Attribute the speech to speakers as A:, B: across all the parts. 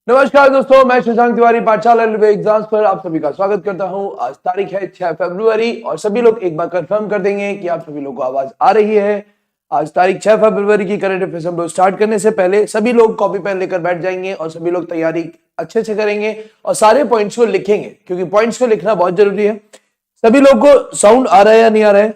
A: नमस्कार दोस्तों, मैं शशांक तिवारी पाठशाला रेलवे एग्जाम्स पर आप सभी का स्वागत करता हूं। आज तारीख है 6 फरवरी और सभी लोग एक बार कंफर्म कर देंगे कि आप सभी लोगों को आवाज आ रही है। आज तारीख 6 फरवरी की करंट अफेयर्स हम लोग स्टार्ट करने से पहले सभी लोग कॉपी पेन लेकर बैठ जाएंगे और सभी लोग तैयारी अच्छे से करेंगे और सारे पॉइंट्स को लिखेंगे क्योंकि पॉइंट्स को लिखना बहुत जरूरी है। सभी लोग को साउंड आ रहा है या नहीं आ रहा है?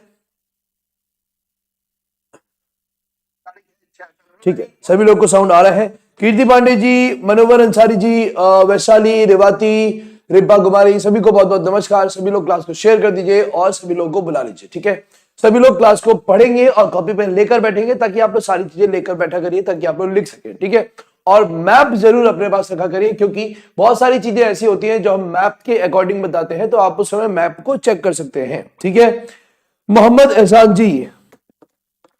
A: ठीक है, सभी लोग को साउंड आ रहा है। कीर्ति पांडे जी, मनोवर अंसारी जी, वैशाली, रेवाती, रिपा कुमारी, सभी को बहुत बहुत नमस्कार। सभी लोग क्लास को शेयर कर दीजिए और सभी लोगों को बुला लीजिए। ठीक है, सभी लोग क्लास को पढ़ेंगे और कॉपी पेन लेकर बैठेंगे ताकि आप लोग सारी चीजें लेकर बैठा करिए ताकि आप लोग लिख सकें। ठीक है, और मैप जरूर अपने पास रखा करिए क्योंकि बहुत सारी चीजें ऐसी होती हैं जो हम मैप के अकॉर्डिंग बताते हैं, तो आप उस समय मैप को चेक कर सकते हैं। ठीक है, मोहम्मद एहसान जी,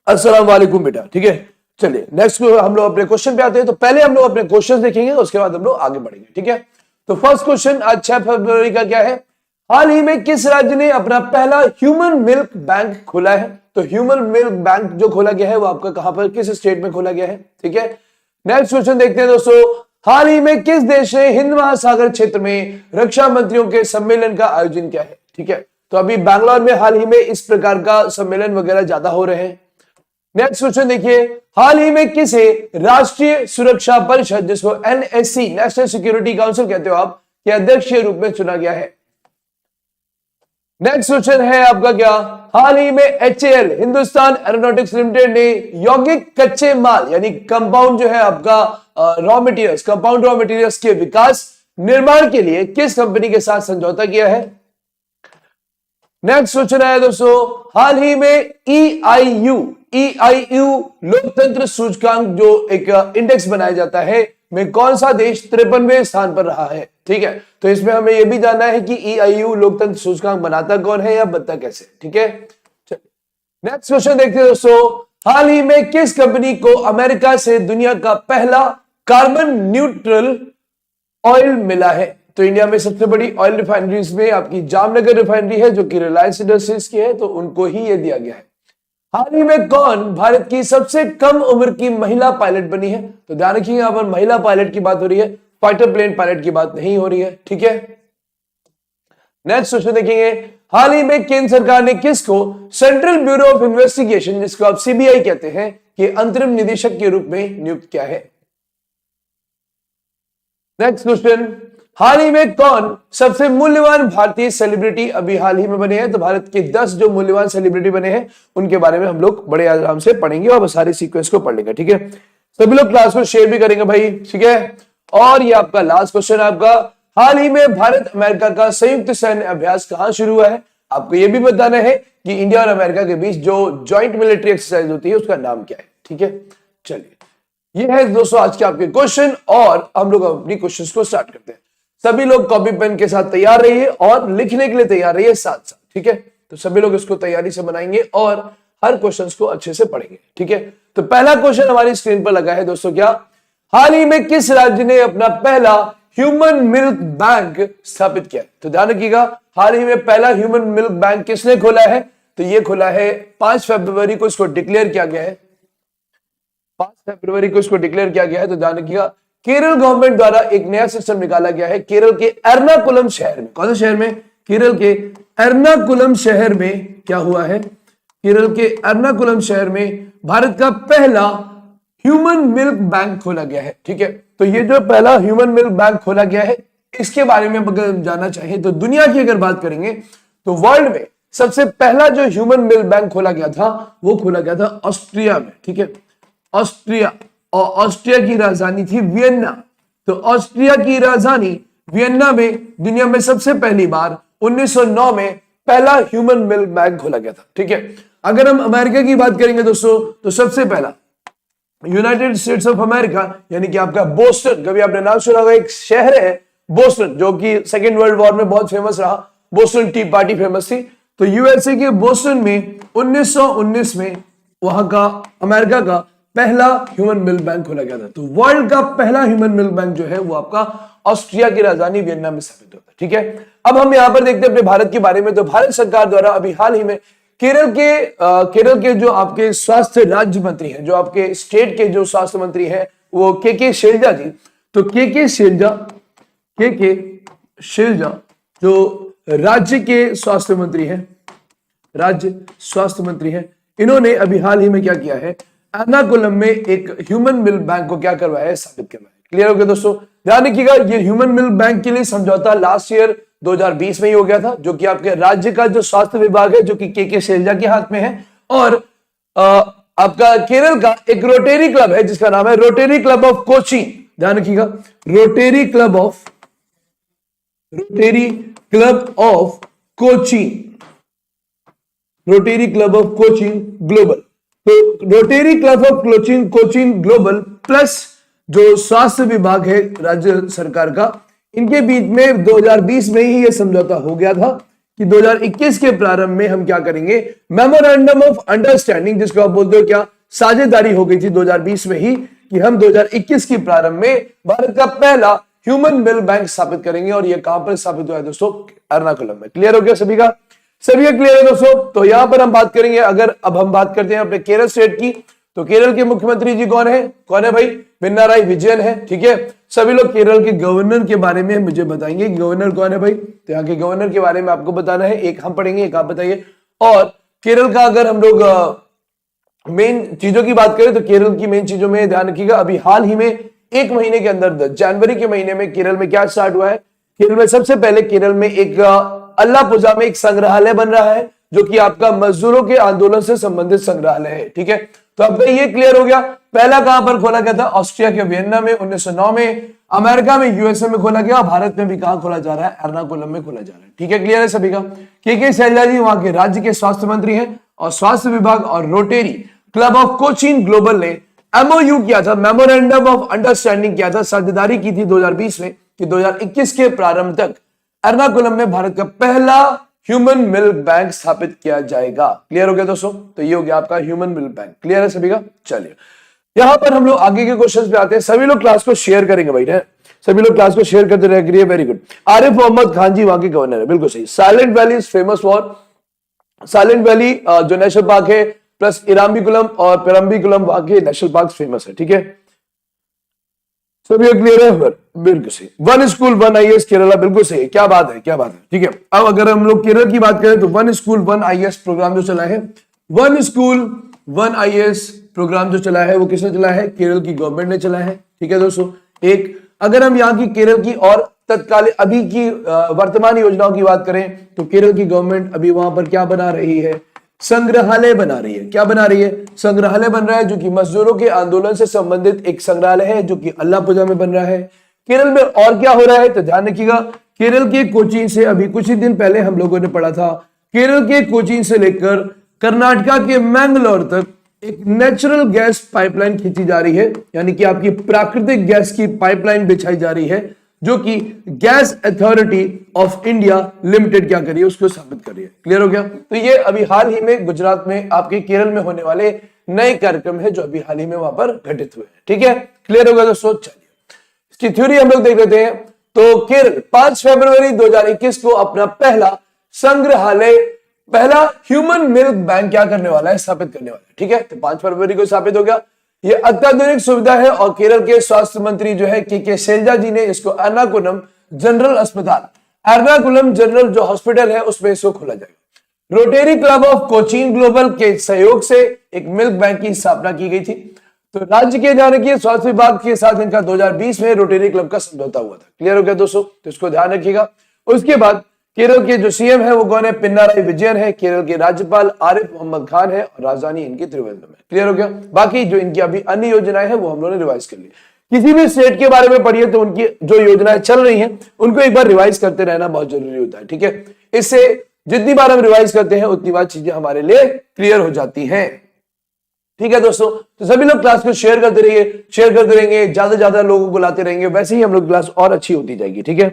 A: अस्सलाम वालेकुम बेटा। ठीक है, चलिए नेक्स्ट हम लोग अपने क्वेश्चन पे आते हैं। तो पहले हम लोग अपने क्वेश्चन देखेंगे, उसके बाद हम लोग आगे बढ़ेंगे। ठीक है, तो फर्स्ट क्वेश्चन आज 6 फरवरी का क्या है? हाल ही में किस राज्य ने अपना पहला ह्यूमन मिल्क बैंक खोला है? तो ह्यूमन मिल्क बैंक जो खोला गया है वो आपका कहां पर, किस स्टेट में खोला गया है? ठीक है, नेक्स्ट क्वेश्चन देखते हैं दोस्तों। हाल ही में किस देश ने हिंद महासागर क्षेत्र में रक्षा मंत्रियों के सम्मेलन का आयोजन किया है? ठीक है, तो अभी बैंगलोर में हाल ही में इस प्रकार का सम्मेलन वगैरह ज्यादा हो रहे हैं। नेक्स्ट क्वेश्चन देखिए, हाल ही में किसे राष्ट्रीय सुरक्षा परिषद, जिसको एनएससी नेशनल सिक्योरिटी काउंसिल कहते हो आप, के अध्यक्ष के रूप में चुना गया है? नेक्स्ट क्वेश्चन है आपका क्या? हाल ही में एचएएल हिंदुस्तान एरोनॉटिक्स लिमिटेड ने यौगिक कच्चे माल यानी कंपाउंड जो है आपका raw materials, compound raw materials के विकास निर्माण के लिए किस कंपनी के साथ समझौता किया है? नेक्स्ट क्वेश्चन है दोस्तों, हाल ही में ईआईयू लोकतंत्र सूचकांक जो एक इंडेक्स बनाया जाता है में कौन सा देश 53वें स्थान पर रहा है? ठीक है, तो इसमें हमें यह भी जानना है कि ईआईयू लोकतंत्र सूचकांक बनाता कौन है या बनता कैसे? ठीक है, नेक्स्ट क्वेश्चन देखते हैं दोस्तों। हाल ही में किस कंपनी को अमेरिका से दुनिया का पहला कार्बन न्यूट्रल ऑयल मिला है? तो इंडिया में सबसे बड़ी ऑयल रिफाइनरीज में आपकी जामनगर रिफाइनरी है जो कि रिलायंस इंडस्ट्रीज की है, तो उनको ही ये दिया गया है। हाल ही में कौन भारत की सबसे कम उम्र की महिला पायलट बनी है? तो ध्यान रखिए, यहां पर महिला पायलट की बात हो रही है, फाइटर प्लेन पायलट की बात नहीं हो रही है। ठीक है, नेक्स्ट क्वेश्चन देखेंगे। हाल ही में केंद्र सरकार ने किसको सेंट्रल ब्यूरो ऑफ इन्वेस्टिगेशन, जिसको आप सीबीआई कहते हैं, के अंतरिम निदेशक के रूप में नियुक्त किया है? नेक्स्ट क्वेश्चन, हाल ही में कौन सबसे मूल्यवान भारतीय सेलिब्रिटी अभी हाल ही में बने हैं? तो भारत के 10 जो मूल्यवान सेलिब्रिटी बने हैं उनके बारे में हम लोग बड़े आराम से पढ़ेंगे और सारे सीक्वेंस को पढ़ लेंगे। ठीक है, सभी लोग क्लास को शेयर भी करेंगे भाई। ठीक है, और ये आपका लास्ट क्वेश्चन आपका, हाल ही में भारत अमेरिका का संयुक्त सैन्य अभ्यास कहां शुरू हुआ है? आपको यह भी बताना है कि इंडिया और अमेरिका के बीच जो ज्वाइंट मिलिट्री एक्सरसाइज होती है उसका नाम क्या है? ठीक है, चलिए ये है दोस्तों आज के आपके क्वेश्चन और हम लोग अपनी क्वेश्चंस को स्टार्ट करते हैं। सभी लोग कॉपी पेन के साथ तैयार रहिए और लिखने के लिए तैयार रहिए साथ साथ। ठीक है, तो सभी लोग इसको तैयारी से बनाएंगे और हर क्वेश्चंस को अच्छे से पढ़ेंगे। ठीक है, तो पहला क्वेश्चन हमारी स्क्रीन पर लगा है दोस्तों, क्या हाल ही में किस राज्य ने अपना पहला ह्यूमन मिल्क बैंक स्थापित किया? तो ध्यान रखिएगा, हाल ही में पहला ह्यूमन मिल्क बैंक किसने खोला है? तो ये खोला है 5 फरवरी को, इसको डिक्लेयर किया गया है। 5 फरवरी को इसको डिक्लेयर किया गया है। तो ध्यान रखिएगा, केरल गवर्नमेंट द्वारा एक नया सिस्टम निकाला गया है केरल के एर्नाकुलम शहर में। कौन से शहर में? केरल के एर्नाकुलम शहर में क्या हुआ है? केरल के एर्नाकुलम शहर में भारत का पहला ह्यूमन मिल्क बैंक खोला गया है। ठीक है, तो ये जो पहला ह्यूमन मिल्क बैंक खोला गया है इसके बारे में अगर जानना चाहिए तो दुनिया की अगर बात करेंगे तो वर्ल्ड में सबसे पहला जो ह्यूमन मिल्क बैंक खोला गया था वो खोला गया था ऑस्ट्रिया में। ठीक है, ऑस्ट्रिया, और ऑस्ट्रिया की राजधानी थी वियन्ना। तो ऑस्ट्रिया की राजधानी वियन्ना में दुनिया में सबसे पहली बार 1909 में पहला ह्यूमन मिल्क बैंक खोला गया था। ठीक है, अगर हम अमेरिका की बात करेंगे दोस्तों तो सबसे पहला यूनाइटेड स्टेट्स ऑफ अमेरिका यानी कि आपका बोस्टन, कभी आपने नाम सुना होगा, एक शहर है बोस्टन जो कि सेकेंड वर्ल्ड वॉर में बहुत फेमस रहा। बोस्टन टी पार्टी फेमस थी। तो यूएसए के बोस्टन में 1919 में वहां का अमेरिका का पहला ह्यूमन मिल्क बैंक खोला गया था। तो वर्ल्ड का पहला ह्यूमन मिल्क बैंक जो है वो आपका ऑस्ट्रिया की राजधानी वियन्ना में स्थापित होता है। ठीक है, अब हम यहां पर देखते हैं अपने भारत के बारे में। तो भारत सरकार द्वारा अभी हाल ही में केरल के जो आपके स्वास्थ्य राज्य मंत्री हैं, जो आपके स्टेट के जो स्वास्थ्य मंत्री हैं वो के शैलजा जी, तो के शैलजा जो राज्य के स्वास्थ्य मंत्री हैं, इन्होंने अभी हाल ही में क्या किया है, एर्नाकुलम में एक ह्यूमन मिल्क बैंक को क्या करवाया है, स्थापित करवाया है। क्लियर हो गया दोस्तों? ध्यान रखिएगा, ये ह्यूमन मिल्क बैंक के लिए समझौता लास्ट ईयर 2020 में ही हो गया था, जो कि आपके राज्य का जो स्वास्थ्य विभाग है, जो कि के शैलजा के हाथ में है, और आपका केरल का एक रोटेरी क्लब है जिसका नाम है रोटेरी क्लब ऑफ कोची। ध्यान रखिएगा, rotary club of Cochin global. तो rotary club of Cochin global plus जो स्वास्थ्य विभाग है राज्य सरकार का, इनके बीच में 2020 में ही यह समझौता हो गया था कि 2021 के प्रारंभ में हम क्या करेंगे, मेमोरेंडम ऑफ अंडरस्टैंडिंग, जिसको आप बोलते हो क्या, साझेदारी हो गई थी 2020 में ही कि हम 2021 के प्रारंभ में भारत का पहला ह्यूमन मिल्क बैंक स्थापित करेंगे। और यह कहां पर स्थापित हुआ है दोस्तों, एर्नाकुलम में। क्लियर हो गया सभी का क्लियर है दोस्तों? तो यहां पर हम बात करेंगे, अगर अब हम बात करते हैं अपने केरल स्टेट की, तो केरल के मुख्यमंत्री जी कौन है भाई, पिनाराई विजयन है। ठीक है, सभी लोग केरल के गवर्नर के बारे में मुझे बताएंगे, गवर्नर कौन है भाई, तो यहाँ के गवर्नर के बारे में आपको बताना है, एक हम पढ़ेंगे एक आप बताइए। और केरल का अगर हम लोग मेन चीजों की बात करें तो केरल की मेन चीजों में ध्यान रखिएगा, अभी हाल ही में एक महीने के अंदर जनवरी के महीने में केरल में क्या स्टार्ट हुआ है, केरल में सबसे पहले केरल में एक अल्लापुजा में एक संग्रहालय बन रहा है, जो कि आपका मजदूरों के आंदोलन से संबंधित संग्रहालय है। ठीक है, तो अब ये क्लियर हो गया। पहला कहां पर खोला गया था, ऑस्ट्रिया के वियना में 1909 में, अमेरिका में यूएसए में खोला गया, भारत में भी कहां खोला जा रहा है, एर्नाकुलम में खोला जा रहा है। ठीक है, क्लियर है सभी का? के शैलजा जी वहां के राज्य के स्वास्थ्य मंत्री हैं, और स्वास्थ्य विभाग और rotary club of Cochin global ने एमओयू किया था, मेमोरेंडम ऑफ अंडरस्टैंडिंग किया था, साझेदारी की थी 2020 में कि 2021 के प्रारंभ तक एर्नाकुलम में भारत का पहला ह्यूमन मिल्क बैंक स्थापित किया जाएगा। क्लियर हो गया दोस्तों? तो ये हो गया आपका ह्यूमन मिल्क बैंक। क्लियर है सभी का? चलिए यहां पर हम लोग आगे के क्वेश्चंस पे आते हैं। सभी लोग क्लास को शेयर करेंगे भाई, सभी लोग क्लास को शेयर करते रहिए। Very good. आरिफ मोहम्मद खान जी वहां के गवर्नर है, बिल्कुल सही। Silent valley is famous for, silent valley जो नेशनल पार्क है, प्लस इराम्बिकुलम और पेरम्बिकुलम वहां के नेशनल पार्क फेमस है। ठीक है, सभी क्लियर है? बिल्कुल सही। One school one IAS Kerala, बिल्कुल सही है। क्या बात है, क्या बात है। ठीक है, अब अगर हम लोग केरल की बात करें तो one school one IAS program जो चला है, one school one IAS program जो चला है वो किसने चला है, केरल की गवर्नमेंट ने चला है। ठीक है दोस्तों, एक अगर हम यहाँ की केरल की और तत्कालीन अभी की वर्तमान योजनाओं की बात करें तो केरल की गवर्नमेंट अभी वहां पर क्या बना रही है, संग्रहालय बना रही है। क्या बना रही है, संग्रहालय बन रहा है, जो कि मजदूरों के आंदोलन से संबंधित एक संग्रहालय है, जो कि अल्लापुजा में बन रहा है। केरल में और क्या हो रहा है तो ध्यान रखिएगा, केरल के कोचीन से अभी कुछ ही दिन पहले हम लोगों ने पढ़ा था, केरल के कोचीन से लेकर कर्नाटका के मैंगलोर तक एक नेचुरल गैस पाइपलाइन खींची जा रही है, यानी कि आपकी प्राकृतिक गैस की पाइपलाइन बिछाई जा रही है, जो कि gas authority of India limited क्या करिए उसको स्थापित कर रही है। क्लियर हो गया? तो ये अभी हाल ही में गुजरात में आपके केरल में होने वाले नए कार्यक्रम है, जो अभी हाल ही में वहां पर घटित हुए हैं। ठीक है, क्लियर होगा दोस्तों? चलिए इसकी थ्योरी हम लोग देख लेते हैं। तो केरल 5 फरवरी 2021 को अपना पहला संग्रहालय, पहला ह्यूमन मिल्क बैंक क्या करने वाला है, स्थापित करने वाला है। ठीक है, तो 5 फरवरी को स्थापित हो गया। ये अत्याधुनिक सुविधा है और केरल के स्वास्थ्य मंत्री जो है के शैलजा जी ने इसको एर्नाकुलम जनरल अस्पताल, एर्नाकुलम जनरल जो हॉस्पिटल है उसमें इसको खोला जाएगा। Rotary club of Cochin global के सहयोग से एक मिल्क बैंक की स्थापना की गई थी। तो राज्य के जाने की स्वास्थ्य विभाग के साथ इनका 2020 में रोटेरी क्लब का समझौता हुआ था। क्लियर हो गया दोस्तों? तो इसको ध्यान रखिएगा। उसके बाद केरल के जो सीएम है वो कौन है, पिनाराई विजयन है। केरल के राज्यपाल आरिफ मोहम्मद खान है और राजधानी इनकी त्रिवेंद्रम है। क्लियर हो गया? बाकी जो इनकी अभी अन्य योजनाएं हैं वो हम लोगों ने रिवाइज कर ली। किसी भी स्टेट के बारे में पढ़िए तो उनकी जो योजनाएं चल रही हैं उनको एक बार रिवाइज करते रहना बहुत जरूरी होता है। ठीक है, इससे जितनी बार हम रिवाइज करते हैं उतनी बार चीजें हमारे लिए क्लियर हो जाती हैं। ठीक है दोस्तों, तो सभी लोग क्लास को शेयर करते रहिए, शेयर करते रहेंगे, ज्यादा से ज्यादा लोगों को लाते रहेंगे, वैसे ही हम लोग क्लास और अच्छी होती जाएगी। ठीक है,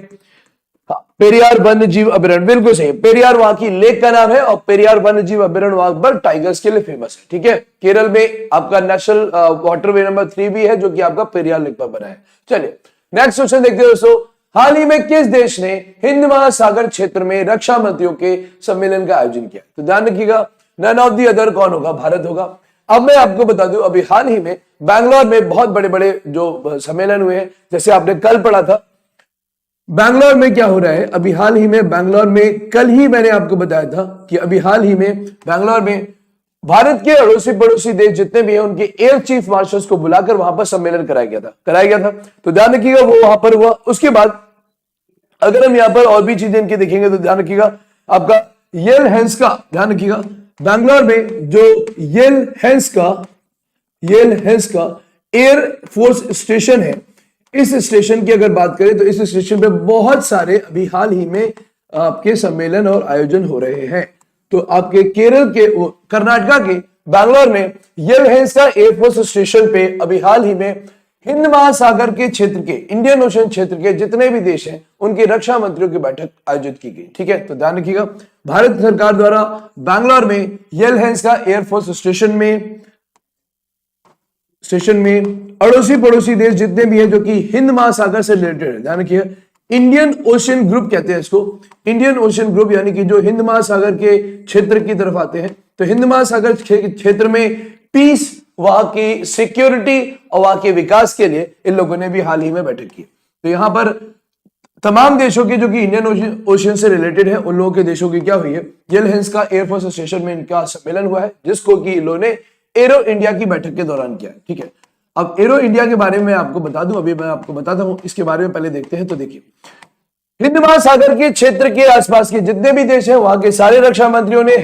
A: हाँ, पेरियार वन्य जीव अभ्यारण्य, बिल्कुल सही। पेरियार वहां की लेक का नाम है और पेरियार वन्य जीव अभ्यारण्य वहां पर टाइगर्स के लिए फेमस है। ठीक है, केरल में आपका नेशनल वाटरवे नंबर 3 भी है, जो कि आपका पेरियार लेक पर बना है। चलिए नेक्स्ट क्वेश्चन देखते हैं दोस्तों। हाल ही में किस देश ने हिंद महासागर क्षेत्र में रक्षा मंत्रियों के सम्मेलन का आयोजन किया? तो ध्यान रखिएगा, नन ऑफ दी अदर कौन होगा, भारत होगा। अब मैं आपको बता दूं, अभी हाल ही में बैंगलोर में बहुत बड़े बड़े जो सम्मेलन हुए हैं, जैसे आपने कल पढ़ा था बैंगलोर में क्या हो रहा है। अभी हाल ही में बैंगलोर में, कल ही मैंने आपको बताया था कि अभी हाल ही में बैंगलोर में भारत के अड़ोसी पड़ोसी देश जितने भी हैं उनके एयर चीफ मार्शल्स को बुलाकर वहां पर सम्मेलन कराया गया था। तो ध्यान रखिएगा वो वहां पर हुआ। उसके बाद अगर हम यहां पर और भी चीजें इनकी देखेंगे तो ध्यान रखिएगा आपका येल हैंस का, ध्यान रखिएगा बैंगलोर में जो येल हैंस का एयर फोर्स स्टेशन है, इस स्टेशन की अगर बात करें तो इस स्टेशन पे बहुत सारे अभी हाल ही में आपके सम्मेलन और आयोजन हो रहे हैं। तो आपके केरल के, कर्नाटका के बैंगलोर में येलहंसा एयरफोर्स स्टेशन पे अभी हाल ही में हिंद महासागर के क्षेत्र के, इंडियन ओशन क्षेत्र के जितने भी देश हैं उनके रक्षा मंत्रियों की बैठक आयोजित की गई। ठीक है, तो ध्यान रखिएगा भारत सरकार द्वारा बैंगलोर में येलहंसा एयरफोर्स स्टेशन में अड़ोसी पड़ोसी देश जितने भी हैं जो कि हिंद महासागर से रिलेटेड है, ध्यान रखिए इंडियन ओशन ग्रुप कहते हैं इसको, इंडियन ओशन ग्रुप, यानी कि जो हिंद महासागर के क्षेत्र की तरफ आते हैं। तो हिंद महासागर क्षेत्र में पीस, वहां की सिक्योरिटी और वहां के विकास के लिए इन लोगों ने भी हाल ही में बैठक की। तो यहां पर तमाम देशों के जो कि इंडियन ओशन से रिलेटेड है उन लोगों के देशों की क्या हुई है, येलहंसा एयरफोर्स स्टेशन में इनका सम्मेलन हुआ है, जिसको कि इन लोगों ने एरो इंडिया की बैठक के दौरान किया है। ठीक है, अब एरो इंडिया के बारे में आपको बता दूं, अभी मैं आपको बताता हूं, इसके बारे में पहले देखते हैं। तो देखिए हिंद महासागर के क्षेत्र के आसपास के जितने भी देश हैं वहां के सारे रक्षा मंत्रियों ने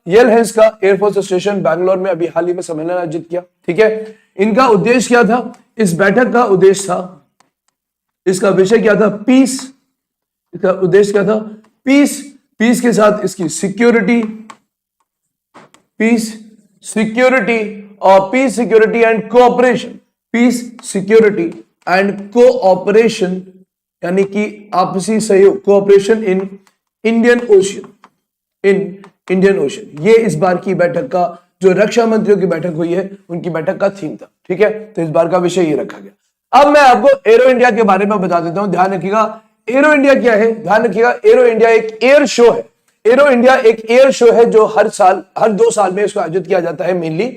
A: येलहंसा एयरफोर्स स्टेशन बैंगलोर में अभी हाल ही में सम्मेलन आयोजित किया। ठीक है, इनका उद्देश्य क्या था, इस बैठक का उद्देश्य था, इसका विषय क्या था, पीस। इसका उद्देश्य क्या था, पीस के साथ इसकी security, piece security and cooperation, piece security and cooperation, यानी कि आपसी सहयोग, कोऑपरेशन इन इंडियन ओशन, ये इस बार की बैठक का, जो रक्षा मंत्रियों की बैठक हुई है उनकी बैठक का थीम था। ठीक है, तो इस बार का विषय ये रखा गया। अब मैं आपको एरो इंडिया के बारे में बता देता हूं, ध्यान रखिएगा एरो इंडिया क्या है, ध्यान रखिएगा एरो इंडिया एक एयर शो है। एरो इंडिया एक एयर शो है जो हर 2 साल में इसको आयोजित किया जाता है मेनली।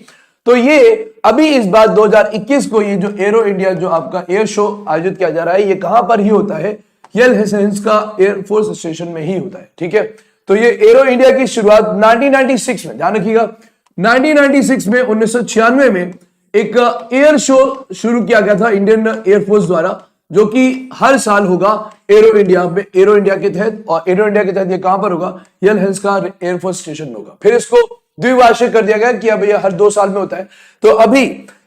A: तो ये अभी इस बार 2021 को ये जो एरो इंडिया जो आपका एयर शो आयोजित किया जा रहा है, ये कहां पर ही होता है, येलहंसा एयरफोर्स स्टेशन में ही होता है। ठीक है, तो ये एरो इंडिया की शुरुआत 1996 में, ध्यान रखिएगा 1996 में, 1996 में एक एयर शो शुरू किया गया था इंडियन एयरफोर्स द्वारा, जो कि हर साल होगा एरो इंडिया के तहत। और एरो इंडिया के तहत ये कहां पर होगा, येलहंसा एयरफोर्स स्टेशन में होगा। फिर इसको द्विवार्षिक कर दिया गया कि अब यह हर 2 साल में होता है। तो अभी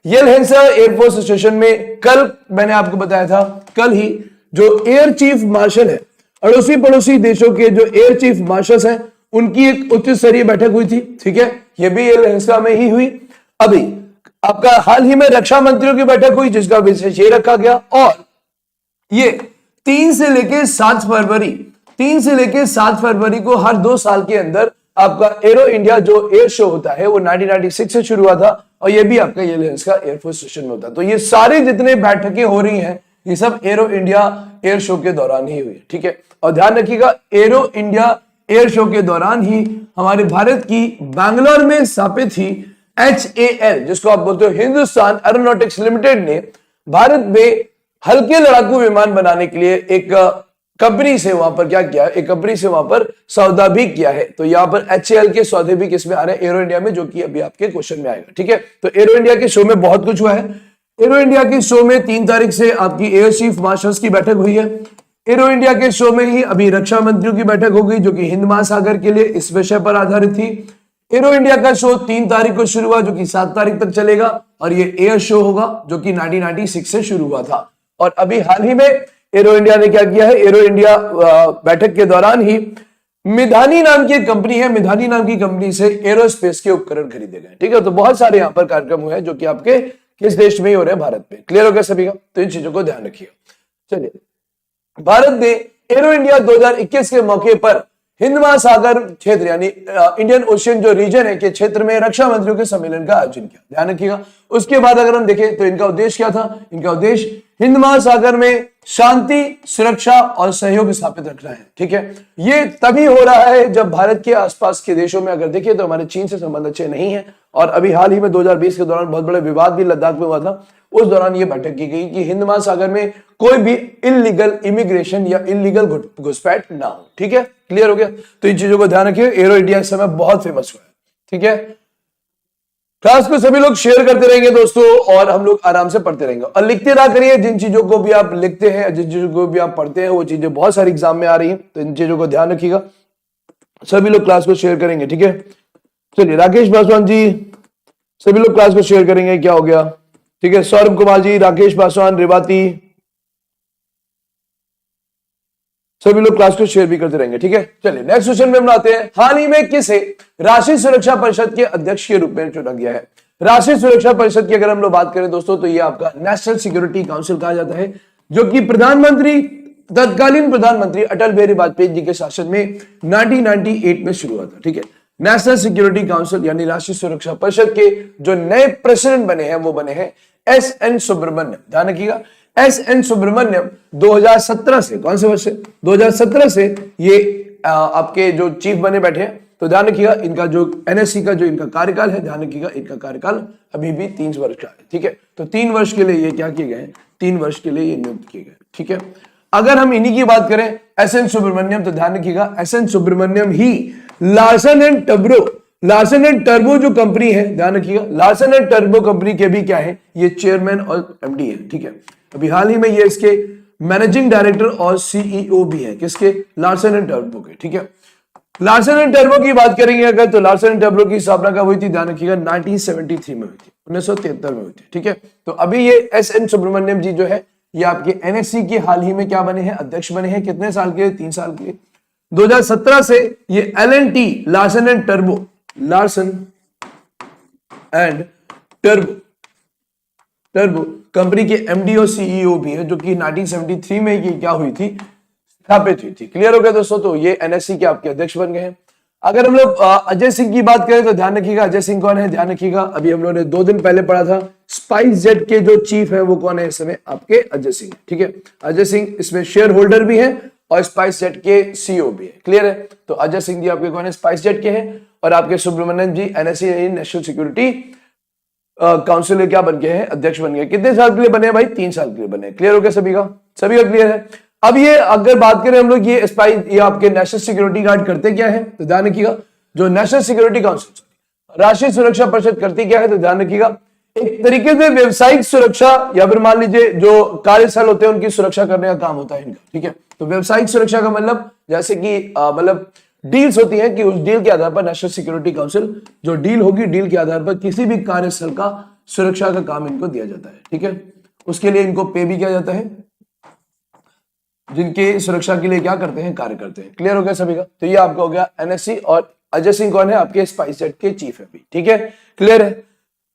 A: येलहंसा एयरफोर्स स्टेशन में कल मैंने आपको बताया था, कल ही जो एयर चीफ मार्शल है, अड़ोसी पड़ोसी देशों के जो एयर चीफ मार्शल्स हैं उनकी एक उच्च स्तरीय बैठक हुई थी। ठीक है, यह भी येलहंसा में ही हुई। अभी आपका हाल ही में रक्षा मंत्रियों की बैठक हुई जिसका विशेष ये रखा गया, और ये 3 से लेकर 7 फरवरी को हर 2 साल के अंदर आपका एरो इंडिया जो एयर शो होता है वो 1996 से शुरू हुआ था, और ये भी आपका येलहंसा एयरफोर्स स्टेशन में होता है। तो ये सारी जितने बैठकें हो रही हैं ये सब एरो इंडिया एयर शो के दौरान ही हुई। ठीक है, और ध्यान रखिएगा एरो इंडिया एयर शो के दौरान ही हमारे भारत की बैंगलोर में स्थापित ही HAL, जिसको आप बोलते हो हिंदुस्तान एरोनॉटिक्स लिमिटेड, ने भारत में हल्के लड़ाकू विमान बनाने के लिए एक कंपनी से वहां पर क्या किया, एक कंपनी से वहां पर सौदा भी किया है। तो यहां पर HAL के सौदे भी किसमें आ रहे हैं, एरो इंडिया में, जो कि अभी आपके क्वेश्चन में आएगा। ठीक है, तो एरो इंडिया के शो में बहुत कुछ हुआ है। एरो इंडिया के शो में 3 तारीख से आपकी एयर चीफ मार्शल्स की बैठक हुई है। एरो इंडिया के शो में ही अभी रक्षा मंत्रियों की बैठक हो गई जो कि हिंद महासागर के लिए इस विषय पर आधारित थी। एरो इंडिया का शो 3 तारीख को शुरू हुआ जो कि 7 तारीख तक चलेगा, और ये एयर शो होगा जो कि 1996 से शुरू हुआ था। और अभी हाल ही में एरो इंडिया ने क्या किया है, एरो इंडिया बैठक के दौरान ही मिधानी नाम की एक कंपनी है, मिधानी नाम की कंपनी से एरोस्पेस के उपकरण खरीदे गए। ठीक है, तो बहुत सारे यहाँ पर कार्यक्रम हुए हैं जो कि आपके किस देश में ही हो रहे हैं, भारत में। क्लियर हो गया सभी का, तो इन चीजों को ध्यान रखिएगा। चलिए, भारत ने एरो इंडिया 2021 के मौके पर हिंद महासागर क्षेत्र यानी इंडियन ओशियन जो रीजन है के क्षेत्र में रक्षा मंत्रियों के सम्मेलन का आयोजन किया, ध्यान रखिएगा। उसके बाद अगर हम देखें तो इनका उद्देश्य क्या था, इनका उद्देश्य हिंद महासागर में शांति, सुरक्षा और सहयोग स्थापित रखना है। ठीक है, ये तभी हो रहा है जब भारत के आसपास के देशों में अगर देखिए तो हमारे चीन से संबंध अच्छे नहीं है, और अभी हाल ही में 2020 के दौरान बहुत बड़े विवाद भी लद्दाख में हुआ था। उस दौरान ये बैठक की गई कि हिंद महासागर में कोई भी इलीगल इमिग्रेशन या इलीगल घुसपैठ ना हो। ठीक है, क्लियर हो गया? तो इन चीजों को ध्यान रखिए। एरो इंडिया इस समय बहुत फेमस हुआ है। ठीक है, क्लास को सभी लोग शेयर करते रहेंगे दोस्तों, और हम लोग आराम से पढ़ते रहेंगे और लिखते रहा करिए। जिन चीजों को भी आप लिखते हैं, जिन चीजों को भी आप पढ़ते हैं, वो चीजें बहुत सारी एग्जाम में आ रही हैं, तो इन चीजों को ध्यान रखिएगा। सभी लोग क्लास को शेयर करेंगे। ठीक है, चलिए राकेश पासवान जी, सभी लोग क्लास को शेयर करेंगे। क्या हो गया? ठीक है, सौरभ कुमार जी, राकेश पासवान, रेवाती, सभी लोग क्लास को शेयर भी करते रहेंगे। ठीक है, चलिए नेक्स्ट क्वेश्चन में हम आते हैं। हाल ही में किसे राष्ट्रीय सुरक्षा परिषद के अध्यक्ष के रूप में चुना गया है? राष्ट्रीय सुरक्षा परिषद की अगर हम लोग बात करें दोस्तों, तो ये आपका नेशनल सिक्योरिटी काउंसिल कहा जाता है, जो कि तत्कालीन प्रधानमंत्री अटल बिहारी वाजपेयी जी के शासन में 1998 में शुरू हुआ था। ठीक है, नेशनल सिक्योरिटी काउंसिल यानी राष्ट्रीय सुरक्षा परिषद के जो नए प्रेसिडेंट बने हैं वो बने हैं एस.एन. सुब्रमण्यम। ध्यान रखिएगा, एस.एन. सुब्रमण्यम 2017 से, कौन से वर्ष से? 2017 से ये आपके जो चीफ बने बैठे हैं। तो ध्यान रखिएगा, इनका जो एनएससी का जो इनका कार्यकाल है, ध्यान रखिएगा इनका कार्यकाल अभी भी 3 वर्ष का है। ठीक है, तो 3 वर्ष के लिए ये क्या किए गए? 3 वर्ष के लिए ये नियुक्त किए गए। ठीक है, अगर हम इन्हीं की बात करें एस.एन. सुब्रमण्यम, तो ध्यान रखिएगा एस.एन. सुब्रमण्यम ही लार्सन एंड टर्बो जो कंपनी है, ध्यान रखिएगा लार्सन एंड टर्बो कंपनी के भी क्या है? ये चेयरमैन और एमडी है। ठीक है, अभी हाल ही में ये इसके मैनेजिंग डायरेक्टर और सीईओ भी है। किसके? लार्सन एंड टर्बो के। ठीक है, लार्सन एंड टर्बो की बात करेंगे अगर, तो लार्सन एंड टर्बो की स्थापना कब हुई थी? ध्यान रखिएगा 1973 में हुई थी, 1973 में हुई थी। ठीक है, तो अभी ये एस.एन. सुब्रमण्यम जी जो है ये आपके एनएससी के हाल ही में क्या बने हैं? अध्यक्ष बने हैं। कितने साल के? 3 साल के। 2017 से ये एल.एन.टी लार्सन एंड टर्बो कंपनी के एमडी और सीईओ भी है, जो कि 1973 में ये क्या हुई थी? स्थापित हुई थी। क्लियर हो गया दोस्तों? तो ये एनएससी के आपके अध्यक्ष बन गए हैं। अगर हम लोग अजय सिंह की बात करें तो ध्यान रखिएगा अजय सिंह कौन है? ध्यान रखिएगा अभी हम लोगों ने 2 दिन पहले पढ़ा था, स्पाइस जेट के जो चीफ है वो कौन है इस समय? आपके अजय सिंह। ठीक है, अजय सिंह इसमें शेयर होल्डर भी है और स्पाइस जेट के सीईओ भी है। क्लियर है? तो अजय सिंह जी आपके कौन है? स्पाइस जेट के हैं, और आपके सुब्रमण्यम जी एनएससी नेशनल सिक्योरिटी काउंसिल क्या बन गए हैं? अध्यक्ष बन गए। कितने साल के लिए बने भाई? 3 साल के लिए बने। क्लियर हो गया सभी का? सभी का क्लियर है? अब ये अगर बात करें हम लोग ये आपके नेशनल सिक्योरिटी गार्ड करते क्या है? तो ध्यान रखिएगा जो नेशनल सिक्योरिटी काउंसिल राष्ट्रीय सुरक्षा परिषद करती क्या है? तो ध्यान रखिएगा एक तरीके से व्यवसायिक सुरक्षा या फिर मान लीजिए जो कार्यस्थल होते हैं उनकी सुरक्षा करने का काम होता है इनका। ठीक है, तो व्यवसायिक सुरक्षा का मतलब जैसे कि मतलब डील्स होती हैं कि उस डील के आधार पर नेशनल सिक्योरिटी काउंसिल जो डील होगी, डील के आधार पर किसी भी कार्यस्थल का सुरक्षा का काम इनको दिया जाता है। ठीक है, उसके लिए इनको पे भी किया जाता है, जिनके सुरक्षा के लिए क्या करते हैं? कार्य करते हैं। क्लियर हो गया सभी का? तो ये आपका हो गया एनएससी, और अजय सिंह कौन है? आपके स्पाइस जेट के चीफ है भी। ठीक है, क्लियर है?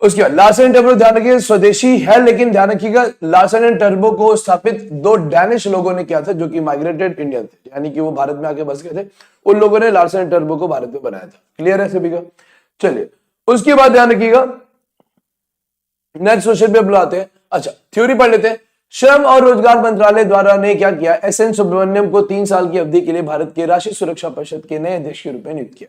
A: उसके बाद लार्सन एंड टर्बो ध्यान रखिएगा स्वदेशी है, लेकिन ध्यान रखिएगा लार्सन एंड टर्बो को स्थापित 2 डैनिश लोगों ने किया था, जो कि माइग्रेटेड इंडियन थे, यानी कि वो भारत में आके बस गए थे। उन लोगों ने लार्सन एंड टर्बो को भारत में बनाया था। क्लियर है सभी का? चलिए उसके बाद ध्यान रखिएगा नेक्स्ट क्वेश्चन पे हम आते हैं। अच्छा, थ्योरी पढ़ लेते हैं। श्रम और रोजगार मंत्रालय द्वारा ने क्या किया? एस.एन. सुब्रमण्यम को 3 साल की अवधि के लिए भारत के राष्ट्रीय सुरक्षा परिषद के नए अध्यक्ष के रूप में नियुक्त किया।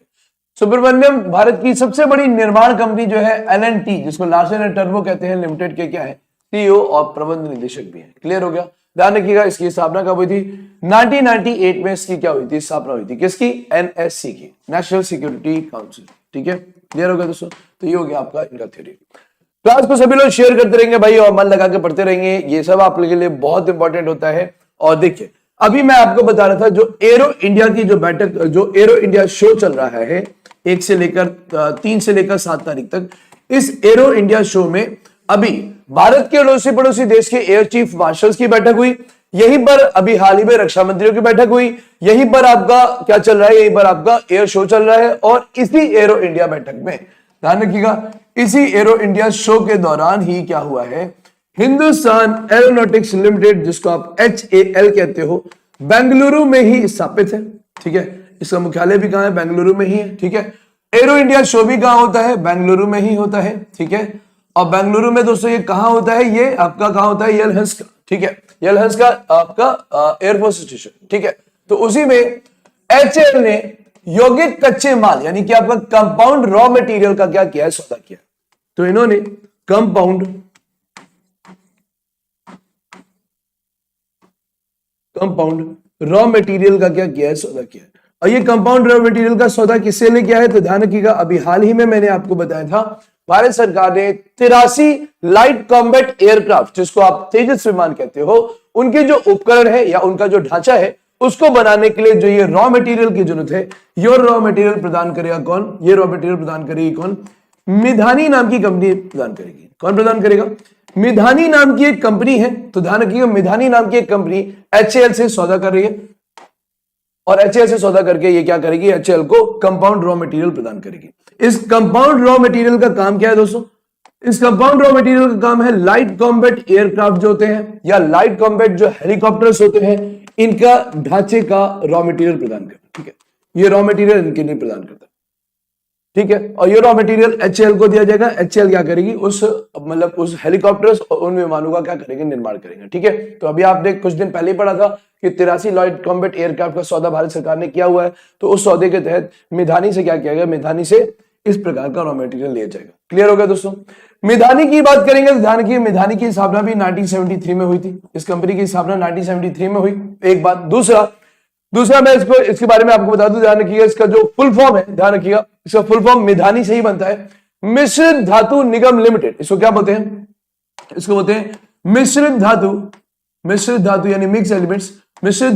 A: सुब्रमण्यम भारत की सबसे बड़ी निर्माण कंपनी जो है एल.एन.टी, जिसको लार्सन एंड टर्बो कहते हैं, लिमिटेड के क्या है? सीईओ और प्रबंध निदेशक भी है। क्लियर हो गया? ध्यान रखिएगा इसकी स्थापना कब हुई थी? 1998 में इसकी क्या हुई थी? स्थापना हुई थी। किसकी? एनएससी की, नेशनल सिक्योरिटी काउंसिल। ठीक है, क्लियर हो गया दोस्तों? तो ये हो गया आपका इनका थ्योरी। क्लास को सभी लोग शेयर करते रहेंगे भाई, और मन लगा के पढ़ते रहेंगे, ये सब आप लोगों के लिए बहुत इंपॉर्टेंट होता है। और देखिए अभी मैं आपको बता रहा था जो एरो इंडिया की जो बैठक, जो एरो इंडिया शो चल रहा है 3 से लेकर 7 तारीख तक, इस एरो इंडिया शो में अभी भारत के पड़ोसी देश के एयर चीफ मार्शल्स की बैठक हुई, यहीं पर अभी हाल ही में रक्षा मंत्रियों की बैठक हुई, यहीं पर आपका क्या चल रहा है? यहीं पर आपका एयर शो चल रहा है। और इसी एरो इंडिया बैठक में ध्यान रखिएगा इसी एरो इंडिया शो के दौरान ही क्या हुआ है? हिंदुस्तान एरोनॉटिक्स लिमिटेड, जिसको आप HAL कहते हो, बेंगलुरु में ही स्थापित है। ठीक है, इसका मुख्यालय भी कहां है? बेंगलुरु में ही है। ठीक है, एरो इंडिया शो भी कहां होता है? बेंगलुरु में ही होता है। ठीक है, और बेंगलुरु में दोस्तों ये कहां होता है? ये आपका कहां होता है? ये एलहंस का, ठीक है, यलहंस का आपका एयरफोर्स स्टेशन, ठीक है। तो उसी में एचएएल ने यौगिक कच्चे माल यानी कि आपका कंपाउंड रॉ मटेरियल का क्या किया है, सौदा किया। तो इन्होंने कंपाउंड रॉ मटेरियल का क्या किया है, सौदा किया है। और ये कंपाउंड रॉ मटेरियल का सौदा किससे ले किया है, तो ध्यान रखिएगा, अभी हाल ही में मैंने आपको बताया था भारत सरकार ने 83 लाइट कॉम्बैट एयरक्राफ्ट, जिसको आप तेजस विमान कहते हो, उनके जो उपकरण है या उनका जो ढांचा है उसको बनाने के लिए जो ये रॉ मटेरियल की जरूरत है, ये रॉ मटेरियल प्रदान करेगा कौन, ये रॉ मटेरियल प्रदान करेगी कौन, मिधानी नाम की कंपनी प्रदान करेगी। कौन प्रदान करेगा, मिधानी नाम की एक कंपनी है। तो ध्यान रखिएगा, मिधानी नाम की एक कंपनी एचएएल से सौदा कर रही है और एचएएल से सौदा करके ये क्या करेगी, एचएएल को कंपाउंड रॉ मटेरियल प्रदान करेगी। इस कंपाउंड रॉ मटेरियल का काम क्या है दोस्तों, इस कंपाउंड रॉ मटेरियल का काम है लाइट कॉम्बैट एयरक्राफ्ट जो होते हैं या लाइट कॉम्बैट जो हेलीकॉप्टर्स होते हैं, इनका ढांचे का रॉ मटेरियल प्रदान करना। ठीक है, ये रॉ मटेरियल इनके लिए प्रदान करता है, ठीक है। और ये रॉ मटेरियल एचएएल को दिया जाएगा। एचएएल क्या करेगी, उस मतलब उस हेलीकॉप्टर्स और उन विमानों का क्या करेंगे, निर्माण करेंगे। ठीक है, तो अभी आपने कुछ दिन पहले ही पढ़ा था कि 83 लाइट कॉम्बैट एयरक्राफ्ट का सौदा भारत सरकार ने किया हुआ है। तो उस सौदे के तहत मिधानी से क्या किया गया, मिधानी से इस प्रकार का रॉ मटेरियल लिया जाएगा। क्लियर हो गया दोस्तों। मिधानी की बात करेंगे तो ध्यान रखिए, मिधानी की स्थापना भी 1973 में हुई थी। इस कंपनी की स्थापना 1973 में हुई, एक बात। दूसरा मैं इसके बारे में आपको बता दूं, ध्यान रखिएगा, इसका जो फुल फॉर्म है, ध्यान रखिएगा, इसका फुल फॉर्म मिधानी से ही बनता है, मिश्रित धातु निगम लिमिटेड। इसको क्या बोलते हैं, इसको बोलते हैं मिश्रित धातु यानी मिक्स एलिमेंट्स, मिश्रित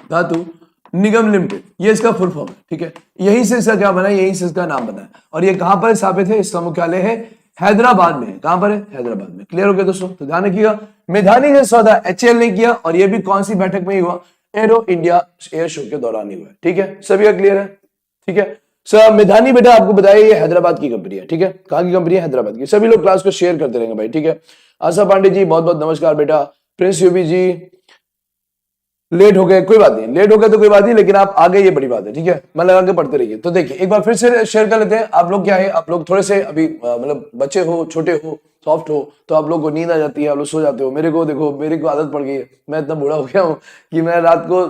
A: धातु निगम लिमिटेड, ये इसका फुल फॉर्म है। ठीक है, यहीं से इसका क्या बना है, यहीं से इसका नाम बना है। और ये कहां पर स्थापित है, इसका मुख्यालय है हैदराबाद में। कहां पर है, हैदराबाद में। क्लियर हो गया दोस्तों। तो ध्यान रखिएगा, मिधानी से सौदा एचएएल ने किया और ये भी कौन सी बैठक में ही हुआ, एरो इंडिया एयर शो के दौरान ही हुआ। ठीक है, सभी का क्लियर है। ठीक है सर, मिधानी बेटा आपको बताया ये हैदराबाद की कंपनी है। ठीक है, कहां की कंपनी है, हैदराबाद की। सभी लोग क्लास को शेयर करते रहेंगे भाई। ठीक है, आशा पांडे जी बहुत बहुत नमस्कार बेटा। प्रिंस यूबी जी लेट हो गए, कोई बात नहीं, लेट हो गए तो कोई बात नहीं, लेकिन आप आ गए ये बड़ी बात है। ठीक है, मन लगा के पढ़ते रहिए। तो देखिए एक बार फिर से शेयर कर लेते हैं। आप लोग क्या है, आप लोग थोड़े से अभी मतलब बच्चे हो, छोटे हो, सॉफ्ट हो, तो आप लोग को नींद आ जाती है, आप लोग सो जाते हो। मेरे को देखो, मेरे को आदत पड़ गई है, मैं इतना बूढ़ा हो गया हूँ कि मैं रात को